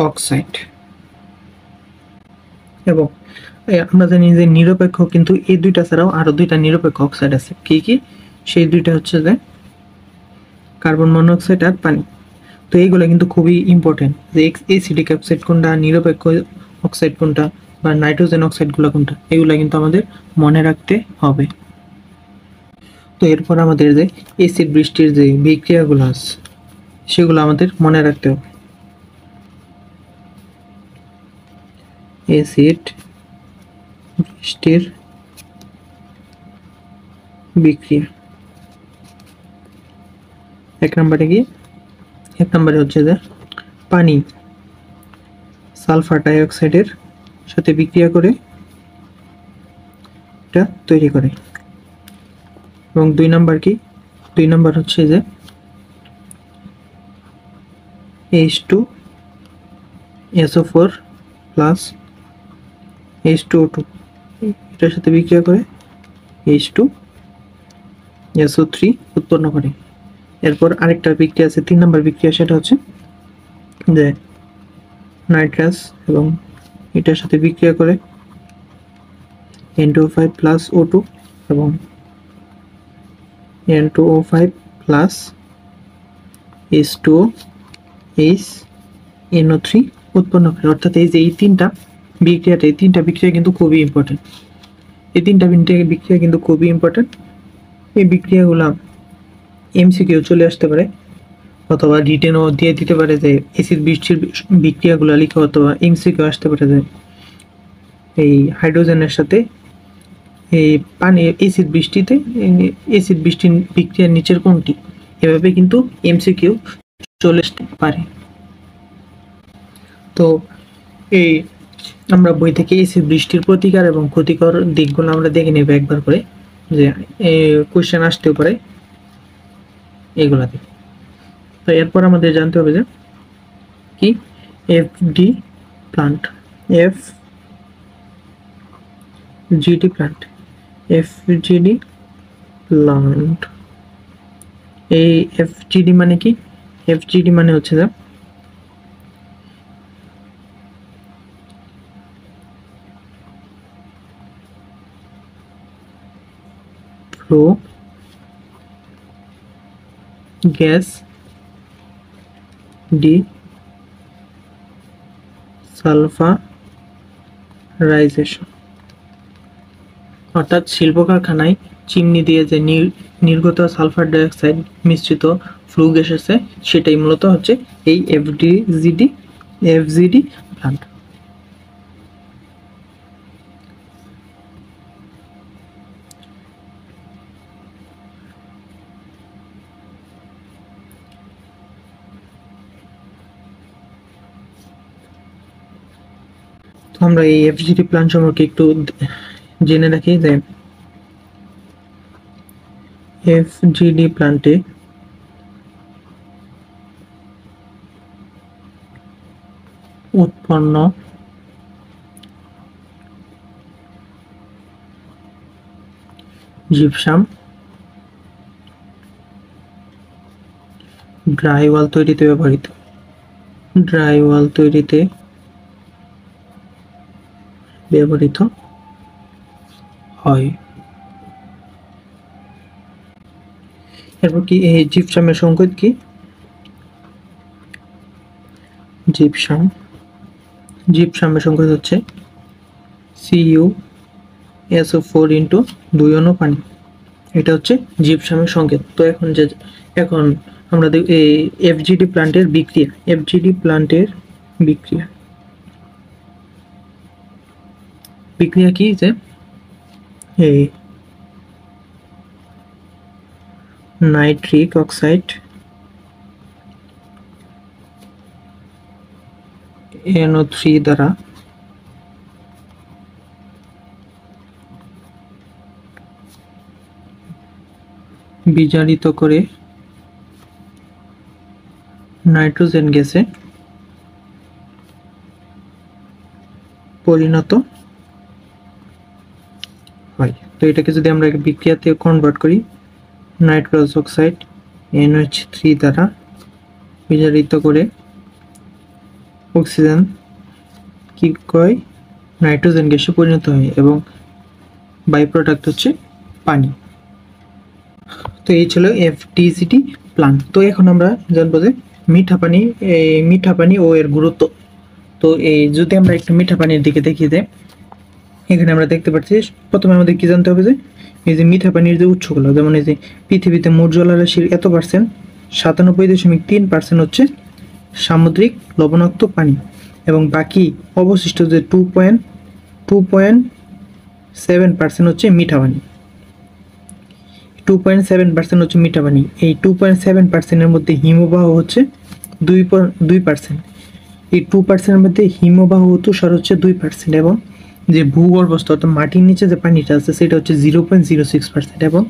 অক্সাইড। এবং আমরা জানি যে নিরপেক্ষ কিন্তু এই দুইটা ছাড়াও আরো দুইটা নিরপেক্ষ অক্সাইড আছে। কি কি? সেই দুইটা হচ্ছে যে কার্বন মনোক্সাইড আর পানি। তো এইগুলো কিন্তু খুবই ইম্পর্টেন্ট, যে অ্যাসিডিক অক্সাইড কোনটা, নিরপেক্ষ অক্সাইড কোনটা, বা নাইট্রোজেন অক্সাইডগুলো কোনটা, এগুলো কিন্তু আমাদের মনে রাখতে হবে। তো এরপর আমাদের যে অ্যাসিড বৃষ্টির যে বিক্রিয়াগুলো আছে সেগুলো আমাদের মনে রাখতে হবে। অ্যাসিড বৃষ্টির বিক্রিয়া এক নম্বরে হচ্ছে যে পানি সালফার ডাইঅক্সাইডের সাথে বিক্রিয়া করে এটা তৈরি করে। এবং দুই নম্বর হচ্ছে যে H2SO4 প্লাস H2O2 এটার সাথে বিক্রিয়া করে H2SO3 উৎপন্ন করে। এরপর আরেকটা বিক্রিয়া আছে, 3 নম্বর বিক্রিয়া, সেটা হচ্ছে যে নাইট্রাস এবং এটার সাথে বিক্রিয়া করে N2O5 প্লাস O2 এবং N2O5 প্লাস H2O HNO3 উৎপন্ন করে। অর্থাৎ এই যে এই তিনটা বিক্রিয়া কিন্তু খুবই ইম্পর্টেন্ট। এই তিনটা বিক্রিয়া কিন্তু খুবই ইম্পর্টেন্ট। এই বিক্রিয়াগুলো এমসিকিউ চলে আসতে পারে অথবা রিটেনও দিয়ে দিতে পারে যে অ্যাসিড বৃষ্টির বিক্রিয়াগুলো লিখে, অথবা এমসিকিউ আসতে পারে যে এই হাইড্রোজেনের সাথে এই পানি অ্যাসিড বৃষ্টির বিক্রিয়ার নিচের কোনটি, এভাবে কিন্তু এমসিকিউ চলে আসতে পারে। তো এই আমরা বই থেকে অ্যাসিড বৃষ্টির প্রতিকার এবং ক্ষতিকর দিকগুলো আমরা দেখে নেব একবার করে, যে কোশ্চেন আসতেও পারে এগুলাতে। তো এরপর আমাদের জানতে হবে যে কি FGD প্লান্ট, FGD প্লান্ট এই FGD মানে কি? FGD মানে হচ্ছে যে ফ্লো গ্যাস ডিসালফারাইজেশন, অর্থাৎ শিল্প কারখানায় চিমনি দিয়ে যে নির্গত সালফার ডাইঅক্সাইড মিশ্রিত ফ্লু গ্যাস আছে সেটাই মূলত হচ্ছে এই এফজিডি প্লান্ট। তো আমরা এই এফজিডি প্লান্ট সম্পর্কে একটু জেনে রাখি যে এফজিডি প্লান্টে উৎপন্ন জিপসাম ড্রাই ওয়াল তৈরিতে ব্যবহৃত হয়। এরপর কি এই জিপসামের সংকেত কি? জিপসামের সংকেত হচ্ছে CuSO4 ইন্টু 2 অনু পানি, এটা হচ্ছে জিপসামের সংকেত। তো এখন আমরা এই এফজিডি প্লান্টের বিক্রিয়া কি যে এই নাইট্রিক অক্সাইড NO3 দ্বারা বিজারিত করে নাইট্রোজেন গ্যাসে পরিণত হয়। তো এটাকে যদি আমরা বিক্রিয়াতে কনভার্ট করি, নাইট্রাস অক্সাইড NH3 দ্বারা বিজারিত করে অক্সিজেন কি কয় নাইট্রোজেন গ্যাসে পরিণত হয় এবং বাই প্রোডাক্ট হচ্ছে পানি। তো এই ছিল এফডিসিটি প্লান্ট। তো এখন আমরা জানবো যে মিঠা পানি ও এর গুরুত্ব। তো এই যদি আমরা একটু মিঠা পানির দিকে দেখি যে এখানে আমরা দেখতে পাচ্ছি প্রথমে আমাদের কি জানতে হবে যে এই যে মিঠা পানির যে উৎসগুলো, যেমন এই যে পৃথিবীতে মোট জলরাশির এত পার্সেন্ট 97.3% হচ্ছে সামুদ্রিক লবণাক্ত পানি এবং বাকি অবশিষ্ট যে 2.7% হচ্ছে মিঠা পানি। 2.7% হচ্ছে মিঠা পানি। এই 2.7%-এর মধ্যে হিমবাহ হচ্ছে 2%। এই 2%-এর মধ্যে হিমবাহ তুষার হচ্ছে 2% এবং যে ভূগর্ভস্থ অর্থাৎ মাটির নিচে যে পানিটা আছে সেটা হচ্ছে 0.06% এবং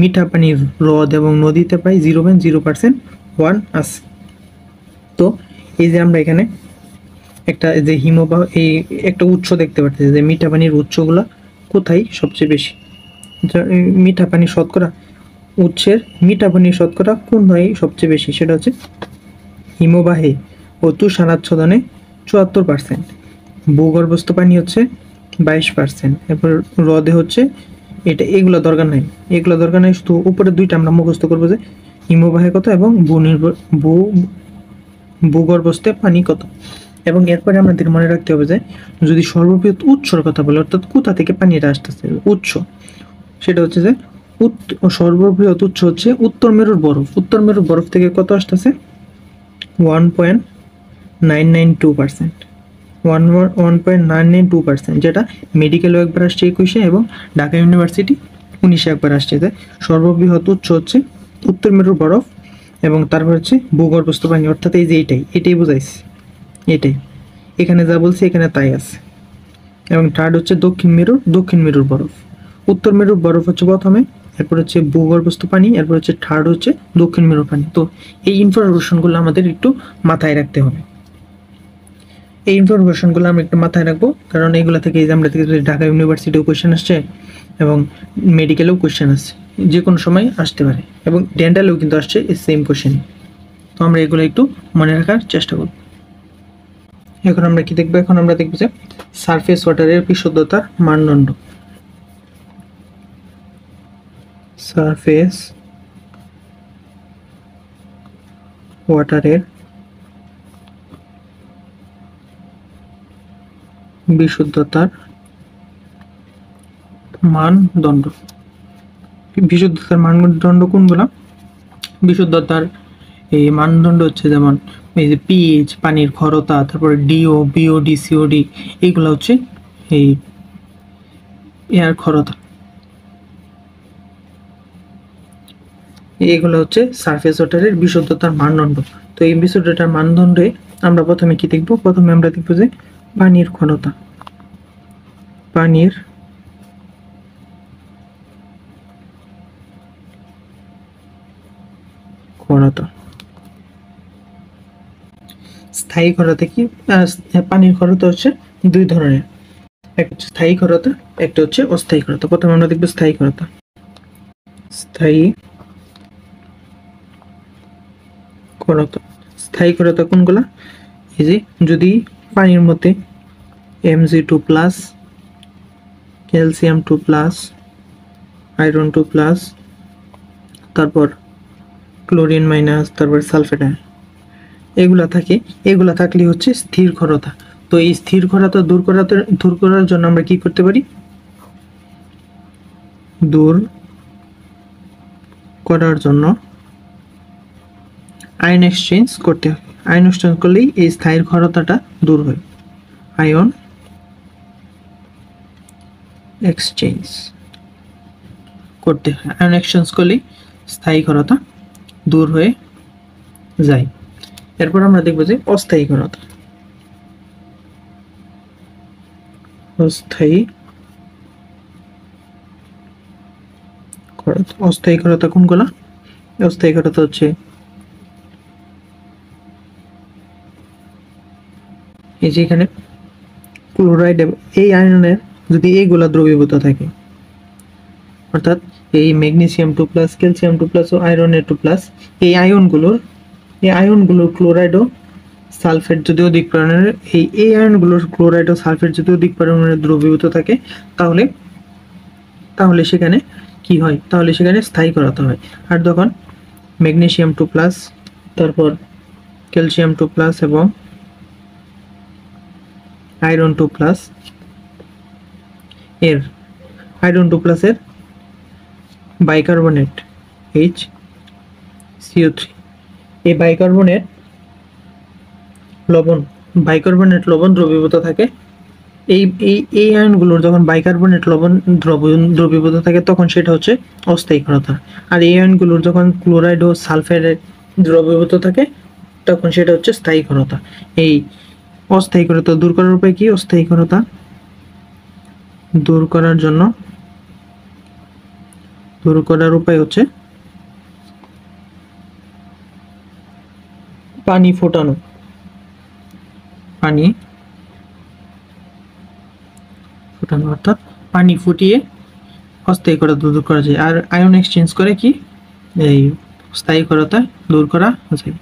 মিঠা পানির হ্রদ এবং নদীতে প্রায় 0.0% আছে। তো এই যে আমরা এখানে একটা যে হিমবাহ এই একটা উৎস দেখতে পাচ্ছি যে মিঠা পানির উৎসগুলো কোথায় সবচেয়ে বেশি, মিঠা পানির শতকরা কোন হয় সবচেয়ে বেশি, সেটা হচ্ছে হিমবাহে ও তুষারাচ্ছাদনে 74%, ভূগর্ভস্থ পানি হচ্ছে 22%, এরপর হ্রদে হচ্ছে এগুলো দরকার নাই, শুধু উপরে দুইটা আমরা মুখস্থ করবো যে হিমবাহে কত এবং ভূগর্ভস্থ পানি কত। এবং এরপরে আমাদের মনে রাখতে হবে যে যদি সর্ববৃহৎ উৎসর কথা বলে অর্থাৎ কোথা থেকে পানিটা আসতেছে উৎস, সেটা হচ্ছে যে সর্ববৃহৎ উৎস হচ্ছে উত্তর মেরুর বরফ থেকে কত আসতেছে 1.992%, যেটা মেডিকেলও একবার আসছে 21-এ এবং ঢাকা ইউনিভার্সিটি 19-এ একবার আসছে। যে সর্ববৃহৎ উৎস হচ্ছে উত্তর মেরুর বরফ এবং তারপর হচ্ছে ভূগর্ভস্থ পানি, অর্থাৎ এই যে এটাই বোঝাইছে, এখানে যা বলছে এখানে তাই আছে। এবং থার্ড হচ্ছে দক্ষিণ মেরুর বরফ, উত্তর মেরুর বরফ হচ্ছে প্রথমে, এরপর হচ্ছে ভূগর্ভস্থ পানি, এরপর হচ্ছে থার্ড হচ্ছে দক্ষিণ মেরুর পানি। তো এই ইনফরমেশনগুলো আমাদের একটু মাথায় রাখতে হবে, আমরা একটু মাথায় রাখবো, কারণ এইগুলো থেকে আমরা ঢাকা ইউনিভার্সিটিও কোয়েশ্চেন আসছে এবং মেডিকেলেও কোয়েশ্চেন আসছে, যে কোনো সময় আসতে পারে এবং ডেন্টালেও কিন্তু আসছে এই সেম কোয়েশ্চেন। তো আমরা এগুলো একটু মনে রাখার চেষ্টা করব। এখন আমরা কি দেখবো? এখন আমরা দেখবো যে সারফেস ওয়াটারের বিশুদ্ধতার মানদণ্ড। সারফেস ওয়াটারের বিশুদ্ধতার মানদণ্ড। বিশুদ্ধতার মানদণ্ড কোনগুলা? বিশুদ্ধতার এই মানদণ্ড হচ্ছে যেমন এই যে পিএইচ, পানির ক্ষরতা, তারপরে ডিও, বিওডি, সিওডি, এইগুলো হচ্ছে এই এয়ার ক্ষরতা। এগুলো হচ্ছে সারফেস ওয়াটারের বিশুদ্ধতার মানদণ্ড। তো এই বিশুদ্ধতার মানদণ্ডে আমরা প্রথমে কি দেখব? প্রথমে আমরা দেখব যে পানির ক্ষরতা। পানির ক্ষরতা। স্থায়ী ক্ষরতা কি? পানির ক্ষরতা হচ্ছে দুই ধরনের, একটা হচ্ছে স্থায়ী ক্ষরতা, একটা হচ্ছে অস্থায়ী ক্ষরতা। প্রথমে আমরা দেখব স্থায়ী ক্ষরতা। স্থায়ী ক্ষরতা। স্থায়ী ক্ষরতা কোনগুলা? এই যে যদি পানির মধ্যে Mg2+, ক্যালসিয়াম 2+, আয়রন 2+, তারপর ক্লোরিন মাইনাস, তারপর সালফেট এগুলা থাকে, এগুলা থাকলে হচ্ছে স্থির ক্ষরতা। তো এই স্থির ক্ষরতা দূর করার জন্য আমরা কি করতে পারি? দূর করার জন্য আয়ন এক্সচেঞ্জ করতে হয়। আয়ন এক্সচেঞ্জ করলেই এই স্থায়ী ক্ষরতাটা দূর হয়। আয়ন এক্সচেঞ্জ করতে হয়। আয়ন এক্সচেঞ্জ করলেই স্থায়ী ক্ষরতা দূর হয়ে যায়। এরপর আমরা দেখব যে অস্থায়ী ক্ষরতা। অস্থায়ী ক্ষরতা। অস্থায়ী ক্ষরতা কোনগুলা? অস্থায়ী ক্ষরতা হচ্ছে এই যে এখানে ক্লোরাইড, এই আয়নের যদি এইগুলা দ্রবীভূত থাকে, অর্থাৎ এই ম্যাগনেসিয়াম 2+, ক্যালসিয়াম 2+ ও আয়রনের 2+, এই আয়নগুলোর ক্লোরাইড ও সালফেট যদি অধিক পরিমাণের এই আয়নগুলোর ক্লোরাইড ও সালফেট যদি অধিক পরিমাণে দ্রবীভূত থাকে, তাহলে সেখানে কি হয়? তাহলে সেখানে স্থায়ী ক্ষরতা হয়। আর যখন ম্যাগনেসিয়াম 2+, তারপর ক্যালসিয়াম 2+ এবং আয়রন 2+, এর আয়রন 2+ এর বাইকার্বনেট HCO3, এই বাইকার্বনেট লবণ দ্রবীভূত থাকে। এই আয়নগুলোর যখন বাইকার্বনেট লবণ দ্রবীভূত থাকে তখন সেটা হচ্ছে অস্থায়ী ক্ষরতা। আর এই আয়নগুলোর যখন ক্লোরাইড ও সালফেট দ্রবীভূত থাকে তখন সেটা হচ্ছে স্থায়ী ক্ষরতা। এই অস্থায়ী ক্ষরতা দূর করার উপায় কি? অস্থায়ী ক্ষরতা দূর করার উপায় হচ্ছে পানি ফোটানো। অর্থাৎ পানি ফুটিয়ে অস্থায়ী ক্ষরতা দূর করা যায়। আর আয়ন এক্সচেঞ্জ করে কি এই স্থায়ী ক্ষরতা দূর করা যায়।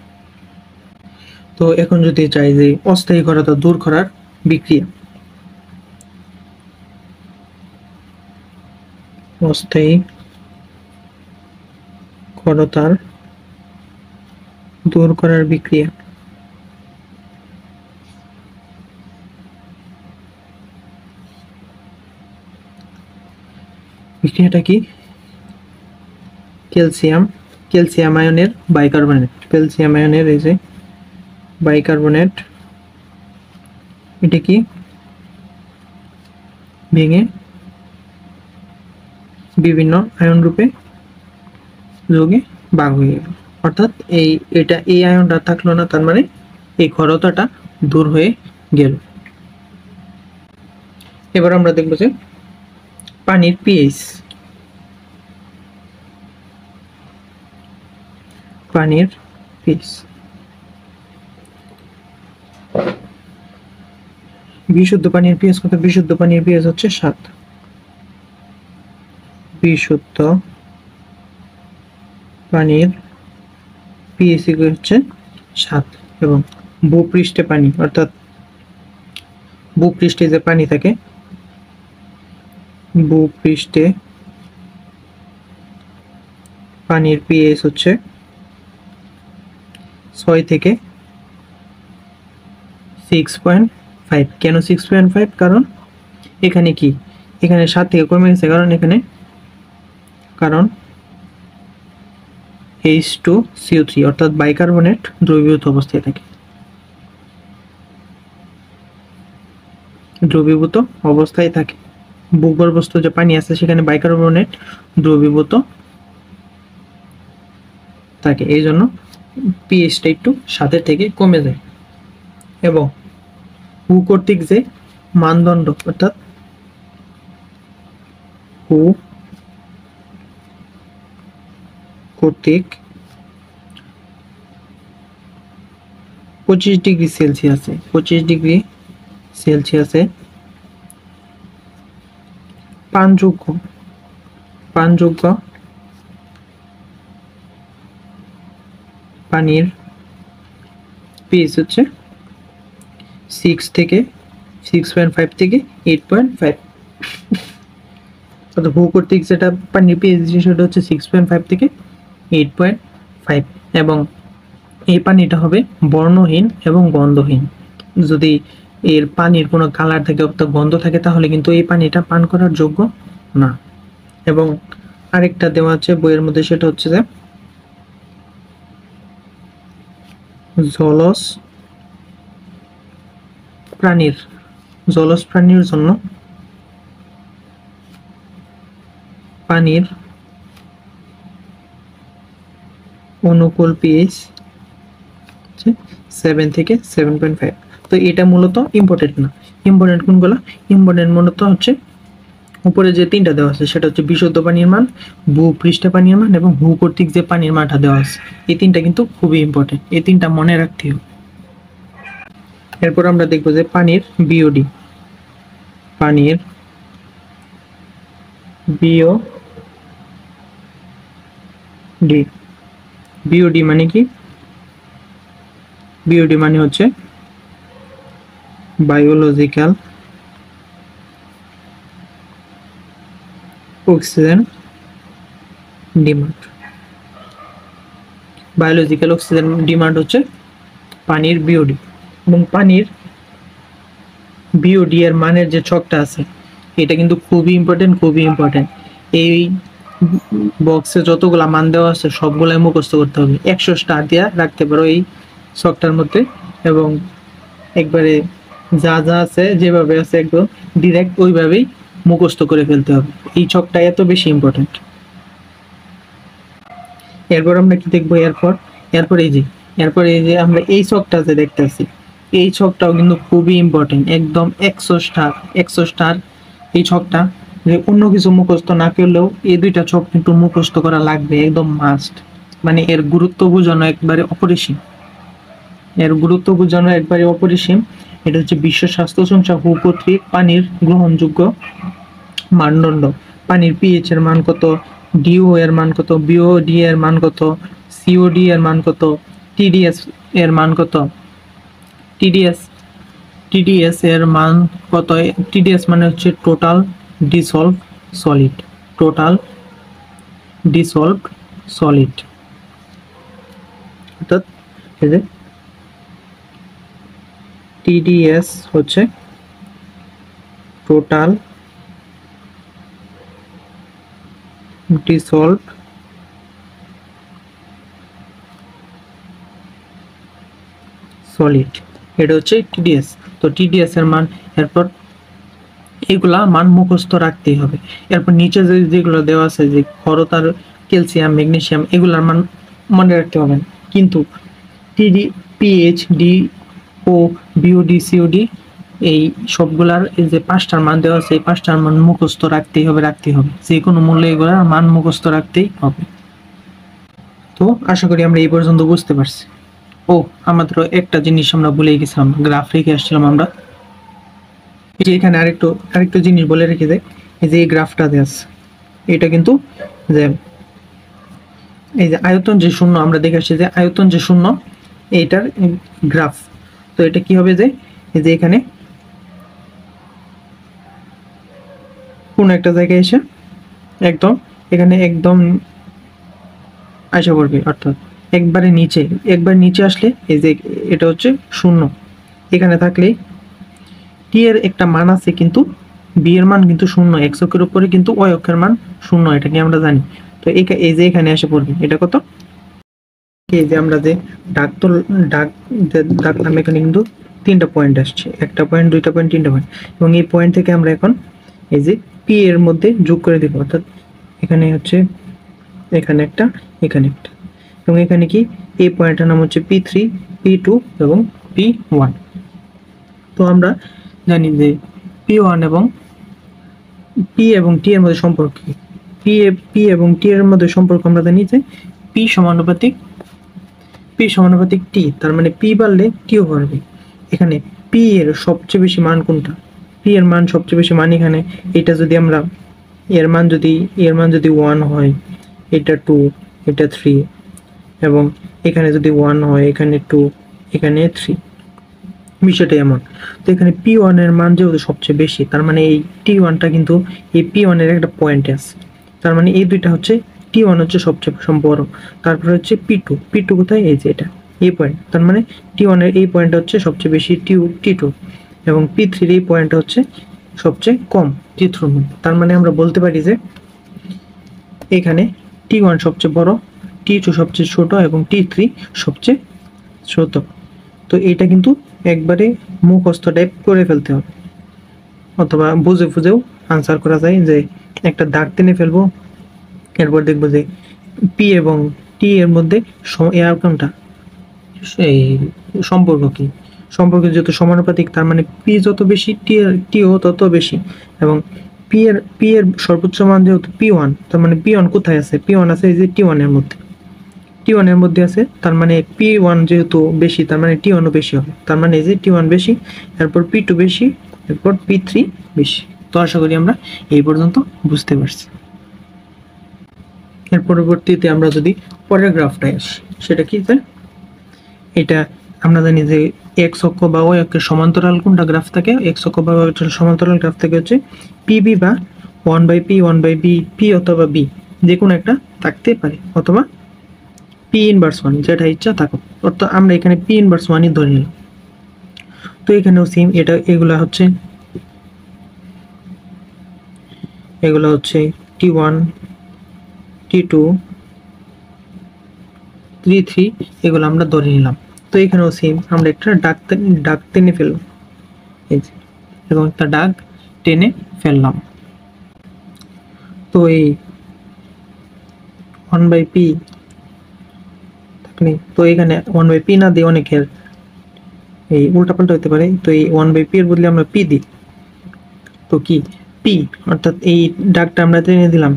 তো এখন যদি চাই যে অস্থায়ী ক্ষরতা দূর করার বিক্রিয়া, অস্থায়ী ক্ষরতার দূর করার বিক্রিয়া, বিক্রিয়াটা কি? ক্যালসিয়াম আয়নের বাইকার্বনেট, ক্যালসিয়াম আয়নের এই যে বাইকার্বনেট, এটা কি ভেঙে বিভিন্ন আয়ন রূপে যোগে ভাগ হয়ে গেল। অর্থাৎ এই আয়নটা থাকলো না, তার মানে এই ক্ষরতাটা দূর হয়ে গেল। এবার আমরা দেখব যে পানির পিএইচ। পানির পিএইচ বিশুদ্ধ পানির পিএইচ কত? বিশুদ্ধ পানির পিএইচ হচ্ছে 7। বিশুদ্ধ পানির পিএইচ হচ্ছে 7 এবং ভূপৃষ্ঠে পানি, অর্থাৎ ভূপৃষ্ঠে যে পানি থাকে, ভূপৃষ্ঠে পানির পিএইচ হচ্ছে 6 থেকে 6.5। কেন 6.5? কারণ এখানে কি, এখানে 7 থেকে কমে গেছে, কারণ H2CO3 অর্থাৎ বাইকার্বনেট দ্রবীভূত অবস্থায় থাকে, ভূগর্ভস্থ যে পানি আছে সেখানে বাইকার্বনেট দ্রবীভূত থাকে, এই জন্য পিএইচটা একটু 7 থেকে কমে যায়। এবং হু কর্তৃক যে মানদণ্ড, অর্থাৎ হু কর্তৃক 25 ডিগ্রি সেলসিয়াসে পানযোগ্য পানির পিএইচ হচ্ছে 6.5 থেকে 8.5। অর্থাৎ ভূ কর্তৃক যেটা পানির পিএইচ সেটা হচ্ছে 6.5 থেকে 8.5। এবং এই পানিটা হবে বর্ণহীন এবং গন্ধহীন। যদি এর পানির কোনো কালার থাকে অর্থাৎ গন্ধ থাকে তাহলে কিন্তু এই পানিটা পান করার যোগ্য না। এবং আরেকটা দেওয়া আছে বইয়ের মধ্যে, সেটা হচ্ছে যে জলজ প্রাণীর জন্য পানির অনুকূল পিএইচ 7 থেকে 7.5। তো এটা মূলত ইম্পর্টেন্ট না। ইম্পর্টেন্ট কোনগুলো? ইম্পর্টেন্ট মূলত হচ্ছে উপরে যে 3টা দেওয়া আছে সেটা হচ্ছে বিশুদ্ধ পানির মান, ভূপৃষ্ঠ পানির মান এবং ভূ কর্তৃক যে পানির মানটা দেওয়া আছে। এই 3টা কিন্তু খুবই ইম্পর্টেন্ট, এই 3টা মনে রাখতে হবে। এরপর আমরা দেখব যে পানির বিওডি। বিওডি মানে কি? বিওডি মানে হচ্ছে biological oxygen demand. Biological oxygen demand হচ্ছে পানির বিওডি। এবং পানির বিওডি এর মানের যে ছকটা আছে এটা কিন্তু খুবই ইম্পর্টেন্ট। এই বক্সে যতগুলা মান দেওয়া আছে সবগুলাই মুখস্থ করতে হবে। 100 স্টার দিয়ে রাখতে পারো এই ছকটার মধ্যে, এবং একবারে যা আছে যেভাবে আছে একদম ডিরেক্ট ওইভাবেই মুখস্থ করে ফেলতে হবে। এই ছকটা এত বেশি ইম্পর্টেন্ট। এরপর আমরা কি দেখবো? এরপর এই যে আমরা এই ছকটা যে দেখতেছি, এই ছকটাও কিন্তু খুবই ইম্পর্টেন্ট, একদম 100 স্টার। এই ছকটা যে অন্য কিছু মুখস্থ না করলেও এই 2টা ছক কিন্তু মুখস্থ করা লাগবে, একদম মাস্ট। মানে এর গুরুত্ব বোঝানো একবারে অপরিসীম। এটা হচ্ছে বিশ্ব স্বাস্থ্য সংস্থা হু কর্তৃক পানির গ্রহণযোগ্য মানদণ্ড। পানির পিএইচ এর মান কত, ডিও এর মান কত, বিওডি এর মান কত, সিওডি এর মান কত, টিডিএস এর মান কত। টিডিএস এর মান কত? টিডিএস মানে হচ্ছে টোটাল ডিসলভড সলিড। অর্থাৎ এই যে টিডিএস হচ্ছে টোটাল ডিসলভড সলিড, এটা হচ্ছে টিডিএস। তো টিডিএস এর মান, এরপর এইগুলা মান মুখস্থ রাখতেই হবে। এরপর নিচে যেগুলো দেওয়া আছে যে ক্ষরতার, ক্যালসিয়াম, ম্যাগনেসিয়াম, এগুলার মান মনে রাখতে হবে। কিন্তু টিডি, পিএইচ, ডি ও বিওডি, সিওডি এই সবগুলার এই যে 5টার মান দেওয়া আছে, এই 5টার মান মুখস্থ রাখতেই হবে। যে কোনো মূল্যে এগুলার মান মুখস্থ রাখতেই হবে। তো আশা করি আমরা এই পর্যন্ত বুঝতে পারছি। আমাদের একটা জিনিস আমরা ভুলে গেছিলাম, গ্রাফ রেখে আসছিলাম আমরা। এই যে এখানে আরেকটু জিনিস বলে রেখে দেয়, এই যে এই গ্রাফটা আছে, এটা কিন্তু যে এই যে আয়তন যে শূন্য, আমরা দেখে আসছি যে আয়তন যে শূন্য এইটার গ্রাফ। তো এটা কি হবে যে এই যে এখানে কোন একটা জায়গায় এসে একদম এখানে একদম আসা পড়বে, অর্থাৎ একবার নিচে আসলে এই যে এটা হচ্ছে 0 এখানে থাকলে টি এর একটা মান আছে, কিন্তু বি এর মান কিন্তু 0, x অক্ষের উপরে কিন্তু y অক্ষের মান 0, এটা কি আমরা জানি। তো এই যে এখানে এসে পড়বে এটা কত, এই যে আমরা যে ডাক ডাকলাম এখানে কিন্তু 3টা পয়েন্ট আসছে, 1টা পয়েন্ট 2টা পয়েন্ট 3টা পয়েন্ট, এবং এই পয়েন্ট থেকে আমরা এখন এই যে পি এর মধ্যে যোগ করে দিব, অর্থাৎ এখানে হচ্ছে এখানে একটা এবং এখানে কি এই পয়েন্টের নাম হচ্ছে P3 P2 এবং P1। তো আমরা জানি যে P1 এবং P এবং T এর মধ্যে সম্পর্ক কি, P এবং T এর মধ্যে সম্পর্ক আমরা জানি যে P সমানুপাতিক T, তার মানে P বাড়লে Tও বাড়বে। এখানে P এর সবচেয়ে বেশি মান কোনটা, P এর মান সবচেয়ে বেশি মান এখানে, এটা যদি আমরা এর মান যদি 1 হয়, এটা 2, এটা 3, এবং এখানে যদি 1 হয়, এখানে 2, এখানে 3, বিষয়টা এমন। তো এখানে P1 এর মান যেহেতু সবচেয়ে বেশি, তার মানে এই T1টা কিন্তু এই P1 এর একটা পয়েন্টে আছে, তার মানে এই দুইটা হচ্ছে T1 হচ্ছে সবচেয়ে বড়, তারপরে হচ্ছে P2 কোথায়, এই যে এটা এই পয়েন্ট, তার মানে T1 এর এই পয়েন্টটা হচ্ছে সবচেয়ে বেশি T2, এবং P3 এর এই পয়েন্টটা হচ্ছে সবচেয়ে কম T3 এর মধ্যে। তার মানে আমরা বলতে পারি যে এখানে T1 সবচেয়ে বড়, T2 সবচেয়ে ছোট এবং T3 সবচেয়ে ছোট। তো এটা কিন্তু একবারে মুখস্থ টাইপ করে ফেলতে হবে, অথবা বুঝেও আনসার করা যায়, যে একটা দাগ টেনে ফেলবো, এরপর দেখবো যে পি এবং টি এর মধ্যে কোনটা, এই সম্পর্ক কি, সম্পর্ক যত সমানুপাতিক, তার মানে পি যত বেশি টিও তত বেশি, এবং পি এর সর্বোচ্চ মান যেহেতু P1, তার মানে P1 কোথায় আছে, P1 আছে এই যে T1 এর মধ্যে, T1 এর মধ্যে আছে, তার মানে P1 যেহেতু বেশি, তার মানে T1 ও বেশি হবে, তার মানে এই যে T1 বেশি, এরপর P2 বেশি, এরপর P3 বেশি। তো আশা করি আমরা এই পর্যন্ত বুঝতে পারছি। এর পরবর্তীতে আমরা যদি পরের গ্রাফটায় আসি, সেটা কি, এটা আমরা জানি যে x অক্ষ বা y অক্ষের সমান্তরাল কোনটা গ্রাফ থাকে, x অক্ষ বা y অক্ষের সমান্তরাল গ্রাফ থেকে হচ্ছে PB বা 1/P 1/B, P অথবা B যে কোনো একটা থাকতে পারে, অথবা P ইনভার্স 1, যেটা ইচ্ছা থাকুক, অর্থাৎ আমরা এখানে P ইনভার্স 1ই ধরে নিলাম। তো এখানেও সেম, এগুলা হচ্ছে T1 T2 3 এগুলো আমরা ধরে নিলাম। তো এখানেও সেম, আমরা একটা দাগ টেনে ফেললাম, এই যে, এবং একটা দাগ টেনে ফেললাম। তো এই 1/P থাকলে, তো এখানে 1/P না দিয়ে অনেকের এই উল্টাপাল্টা হতে পারে, তো এই 1/P এর বদলে আমরা P দিই, তো কি P, অর্থাৎ এই দাগটা আমরা টেনে দিলাম,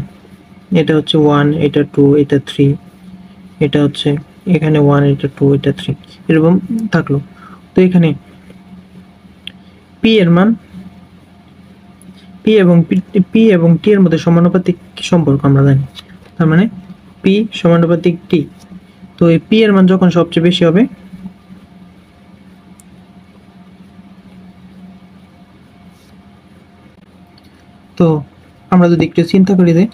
এটা হচ্ছে 1, এটা 2, এটা 3, এটা হচ্ছে এখানে 1, এটা 2, এটা 3, এরকম থাকলো। তো এখানে P এর মান, P এবং T এর মধ্যে সমানুপাতিক সম্পর্ক আমরা জানি, তার মানে P সমানুপাতিক T। তো এই P এর মান যখন সবচেয়ে বেশি হবে, তো আমরা যদি একটু চিন্তা করি যে,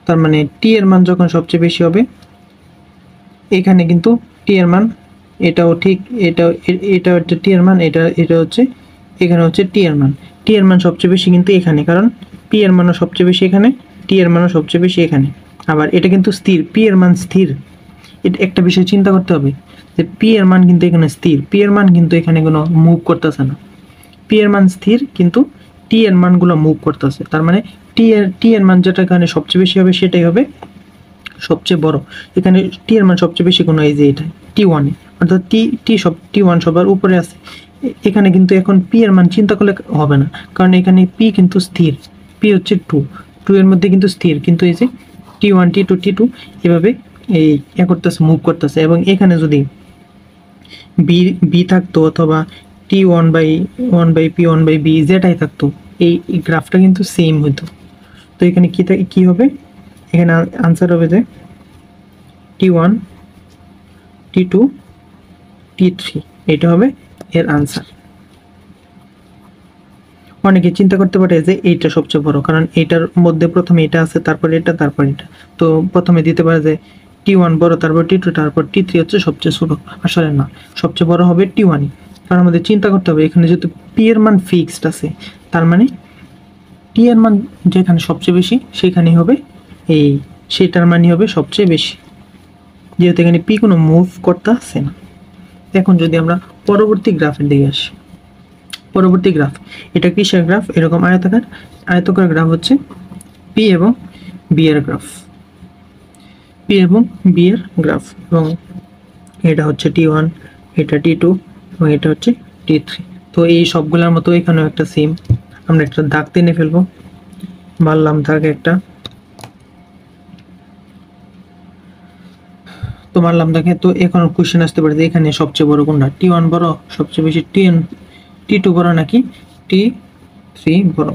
তার মানে T এর মান যখন সবচেয়ে বেশি হবে, এখানে কিন্তু T এর মান, এটাও ঠিক, এটা হচ্ছে T এর মান, এটা হচ্ছে এখানে হচ্ছে T এর মান, T এর মান সবচেয়ে বেশি কিন্তু এখানে, কারণ P এর মানও সবচেয়ে বেশি এখানে, T এর মানও সবচেয়ে বেশি এখানে। আবার এটা কিন্তু স্থির, P এর মান স্থির, এটা একটা বিষয় চিন্তা করতে হবে যে P এর মান কিন্তু এখানে স্থির, P এর মান কিন্তু এখানে কোনো মুভ করতেছে না, P এর মান স্থির, কিন্তু T এর মানগুলো মুভ করতেছে, তার মানে T এর মান যেটা এখানে সবচেয়ে বেশি হবে সেটাই হবে সবচেয়ে বড়। এখানে T এর মান সবচেয়ে বেশি কোনো, এই যে এটা T1 এ, অর্থাৎ T1 সবার উপরে আছে। এখানে কিন্তু এখন P এর মান চিন্তা করলে হবে না, কারণ এখানে P কিন্তু স্থির, P হচ্ছে 2 এর মধ্যে কিন্তু স্থির, কিন্তু এই যে T1 T2 এভাবে এই করতেছে, মুভ করতেছে, এবং এখানে যদি B থাকতো, অথবা T1/P 1/B যেটাই থাকতো, এই গ্রাফটা কিন্তু সেম হতো। তো এখানে কি হবে, এখানে আনসার হবে যে T1 T2 T3, এটা হবে এর আনসার। অনেকে চিন্তা করতে পারে যে এইটা সবচেয়ে বড়, কারণ এইটার মধ্যে প্রথমে এটা আছে, তারপর এটা, তারপর এটা। তো প্রথমে দিতে পারে যে T1 বড়, তারপর T2, তারপর T3 হচ্ছে সবচেয়ে ছোট। আসলে না, সবচেয়ে বড় হবে T1। কারণ আমাদের চিন্তা করতে হবে এখানে যেহেতু পি এর মান ফিক্সড আছে, তার মানে টি এর মান যেখানে সবচেয়ে বেশি সেখানেই হবে এই সেটার মানই হবে সবচেয়ে বেশি, যেহেতু এখানে পি কোনো মুভ করতে আসে না। এখন যদি আমরা পরবর্তী গ্রাফের দিকে আসি, পরবর্তী গ্রাফ, এটা কিসের গ্রাফ? এরকম আয়তকার গ্রাফ হচ্ছে পি এবং বি এর গ্রাফ, পি এবং বি এর গ্রাফ। এবং এটা হচ্ছে T1, এটা T2 এবং এটা হচ্ছে T3। তো এই সবগুলোর মতো এখানেও একটা সেম, আমরা একটা দাগ টেনে ফেলবো, মারলাম দাগ একটা, তো মারলাম দাগে। তো এখন কোশ্চেন আসতে পারে যে এখানে সবচেয়ে বড় কোনটা, T1 বড় সবচেয়ে বেশি, T2 বড় নাকি T3 বড়?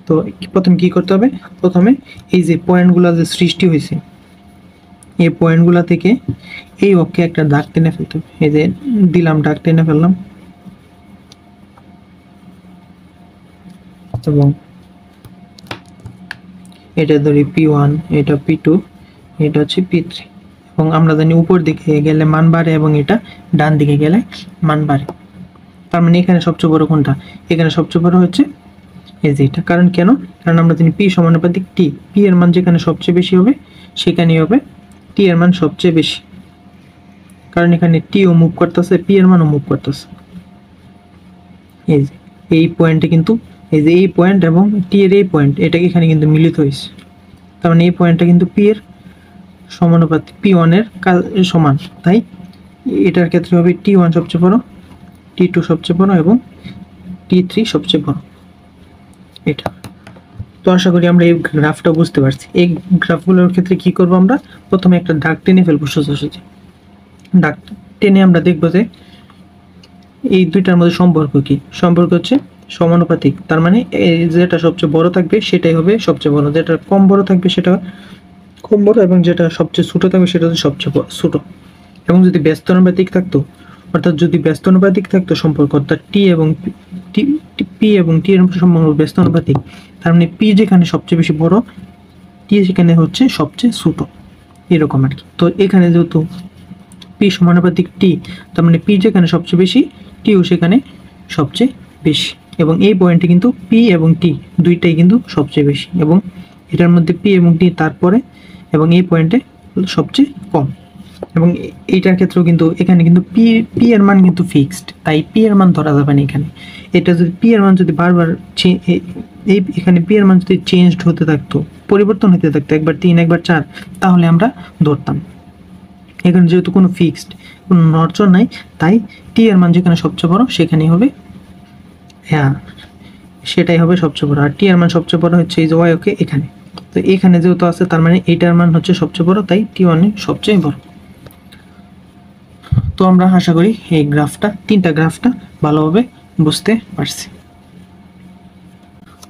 তো প্রথমে কি করতে হবে? প্রথমে এই যে পয়েন্টগুলো যে সৃষ্টি হয়েছে, এই পয়েন্টগুলো থেকে এই অক্ষে একটা দাগ টেনে ফেলতে হবে। এই যে দিলাম, দাগ টেনে ফেললাম, এবং এটা ধরি P1, এটা P2, এটা হচ্ছে P3। এবং আমরা জানি উপর দিকে গেলে মান বাড়ে এবং এটা ডান দিকে গেলে মান বাড়ে। তার মানে এখানে সবচেয়ে বড় কোনটা? এখানে সবচেয়ে বড় হচ্ছে এই যে এটা। কারণ কেন? কারণ আমরা জানি পি সমানুপাতিক টি, পি এর মান যেখানে সবচেয়ে বেশি হবে সেখানেই হবে টি এর মান সবচেয়ে বেশি। কারণ এখানে টিও মুভ করতেছে, পি এর মানও মুভ করতেছে। এই যে এই পয়েন্টে কিন্তু এই যে এই পয়েন্ট এবং টি এর এই পয়েন্ট, এটা এখানে কিন্তু মিলিত হয়েছে। তার মানে এই পয়েন্টটা কিন্তু পি এর সমানুপাতিক, P1 এর সমান। তাই এটার ক্ষেত্রে হবে T1 সবচেয়ে বড়, T2 সবচেয়ে বড় এবং T3 সবচেয়ে বড়। এটা তো আশা করি আমরা এই গ্রাফটা বুঝতে পারছি। এই গ্রাফগুলোর ক্ষেত্রে কি করব? আমরা প্রথমে একটা দাগ টেনে ফেলবো সোজাসুজি। দাগ টেনে আমরা দেখবো যে এই দুইটার মধ্যে সম্পর্ক কি। সম্পর্ক হচ্ছে সমানুপাতিক। তার মানে যেটা সবচেয়ে বড় থাকবে সেটাই হবে সবচেয়ে বড়, যেটা কম বড় থাকবে সেটা কম বড়, এবং যেটা সবচেয়ে ছোট থাকবে সেটা হচ্ছে সবচেয়ে ছোট। এবং যদি ব্যস্ত অনুপাতিক থাকতো, অর্থাৎ যদি ব্যস্ত অনুপাতিক থাকতো সম্পর্ক, অর্থাৎ পি এবং টি এর সম্পর্ক ব্যস্ত অনুপাতিক, তার মানে পি যেখানে সবচেয়ে বেশি বড়, টি সেখানে হচ্ছে সবচেয়ে ছোট, এরকম আর কি। তো এখানে যেহেতু পি সমানুপাতিক টি, তার মানে পি যেখানে সবচেয়ে বেশি, টিও সেখানে সবচেয়ে বেশি। এবং এই পয়েন্টে কিন্তু পি এবং টি দুইটাই কিন্তু সবচেয়ে বেশি, এবং এটার মধ্যে পি এবং টি তারপরে, এবং এই পয়েন্টে সবচেয়ে কম। এবং এইটার ক্ষেত্রেও কিন্তু এখানে কিন্তু পি এর মান কিন্তু ফিক্সড, তাই পি এর মান ধরা যাবে না এখানে। এটা যদি পি এর মান যদি বারবার এই এখানে পি এর মান যদি চেঞ্জড হতে থাকতো, পরিবর্তন হতে থাকতো, একবার 3 একবার 4, তাহলে আমরা ধরতাম। এখানে যেহেতু কোনো ফিক্সড, কোনো নড়চড় নাই, তাই টি এর মান যেখানে সবচেয়ে বড় সেখানেই হবে, হ্যাঁ সেটাই হবে সবচেয়ে বড়। আর টি এর মান সবচেয়ে বড় হচ্ছে এই যে ওয়াই, ওকে এখানে। তো এখানে যেহেতু আছে, তার মানে এইটার মান হচ্ছে সবচেয়ে বড়, তাই T1 সবচেয়ে বড়। তো আমরা আশা করি এই গ্রাফটা, তিনটা গ্রাফটা ভালোভাবে বুঝতে পারছি।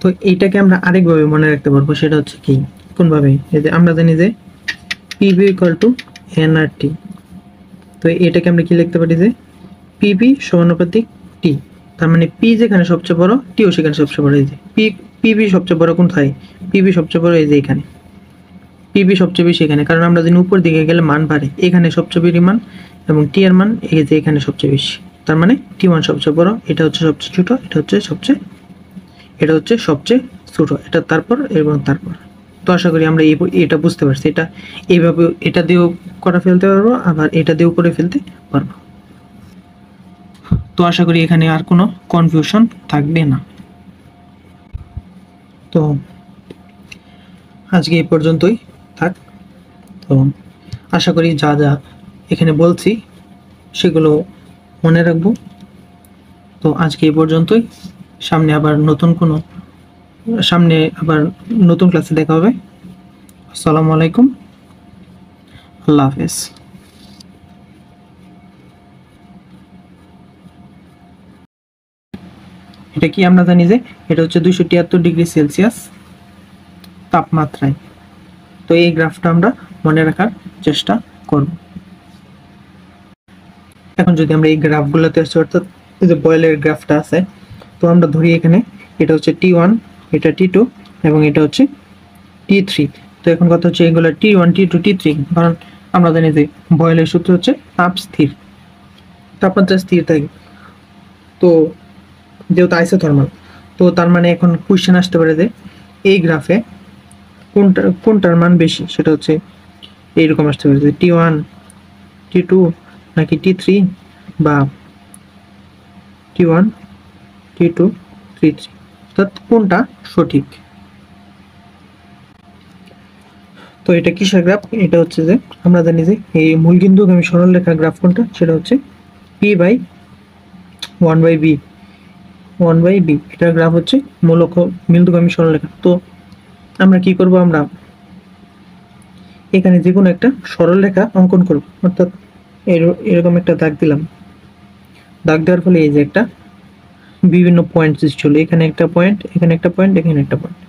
তো এইটাকে আমরা আরেকভাবে মনে রাখতে পারবো, সেটা হচ্ছে কি, কোনভাবে? এই যে আমরা জানি যে পিবি ইকুয়াল টু এনআরটি। তো এটাকে আমরা কি লিখতে পারি যে পিবি সমানুপাতিক টি। তার মানে পি যেখানে সবচেয়ে বড়, টিও সেখানে সবচেয়ে বড়। এই যে পিবি সবচেয়ে বড় কোথায়? পিবি সবচেয়ে বড় এই যে এখানে, পিবি সবচেয়ে বেশি এখানে। কারণ আমরা জানি উপর দিকে গেলে মান বাড়ে, এখানে সবচেয়ে বেশি মান, এবং টি এর মান এই যে এখানে সবচেয়ে বেশি। তার মানে T1 সবচেয়ে বড়, এটা হচ্ছে সবচেয়ে ছোট, এটা হচ্ছে সবচেয়ে ছোট, এটা তারপর এবং তারপর। তো আশা করি আমরা এটা বুঝতে পারছি। এটা এইভাবে এটা দিয়েও করে ফেলতে পারবো, আবার এটা দিয়েও করে ফেলতে পারবো। তো আশা করি এখানে আর কোনো কনফিউশন থাকবে না। তো আজকে এই পর্যন্তই থাক। তো আশা করি যা যা এখানে বলছি সেগুলো মনে রাখবো। তো আজকে এই পর্যন্তই। সামনে আবার নতুন ক্লাসে দেখা হবে। আসসালামু আলাইকুম, আল্লাহ হাফেজ। এটা কি আমরা জানি যে এটা হচ্ছে 273 ডিগ্রি সেলসিয়াস তাপমাত্রায়। তো এই গ্রাফটা আমরা মনে রাখার চেষ্টা করব। এখন যদি আমরা এই গ্রাফগুলোতে আসি, অর্থাৎ এই যে বয়েলের গ্রাফটা আছে, তো আমরা ধরি এখানে এটা হচ্ছে T1, এটা T2 এবং এটা হচ্ছে T3। তো এখন কথা হচ্ছে এগুলো T1, T2, T3, কারণ আমরা জানি যে বয়েলের সূত্র হচ্ছে তাপ স্থির, তাপমাত্রা স্থির থাকে। তো যেহেতু আইসোথার্মাল, তো তার মানে এখন কোশ্চেন আসতে পারে যে এই গ্রাফে কোনটার মান বেশি, সেটা হচ্ছে এইরকম আসতে পারে যে T1, T2 নাকি T3, বা T1, T2, T3, অর্থাৎ কোনটা সঠিক। তো এটা কিসের গ্রাফ? এটা হচ্ছে যে আমরা জানি যে এই মূলবিন্দুগামী সরলরেখার গ্রাফ কোনটা, সেটা হচ্ছে P/1/B, 1/B, এটার গ্রাফ হচ্ছে বিন্দুগামী সরলরেখা। তো আমরা কি করব, আমরা এখানে যে কোনো একটা সরলরেখা অঙ্কন করব, অর্থাৎ এরকম একটা দাগ দিলাম। দাগ দেওয়ার ফলে এই যে একটা বিভিন্ন পয়েন্ট সৃষ্টি হলো, এখানে একটা পয়েন্ট, এখানে একটা পয়েন্ট, এখানে একটা পয়েন্ট।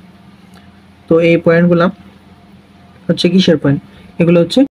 তো এই পয়েন্টগুলো হচ্ছে কিসের পয়েন্ট? এগুলো হচ্ছে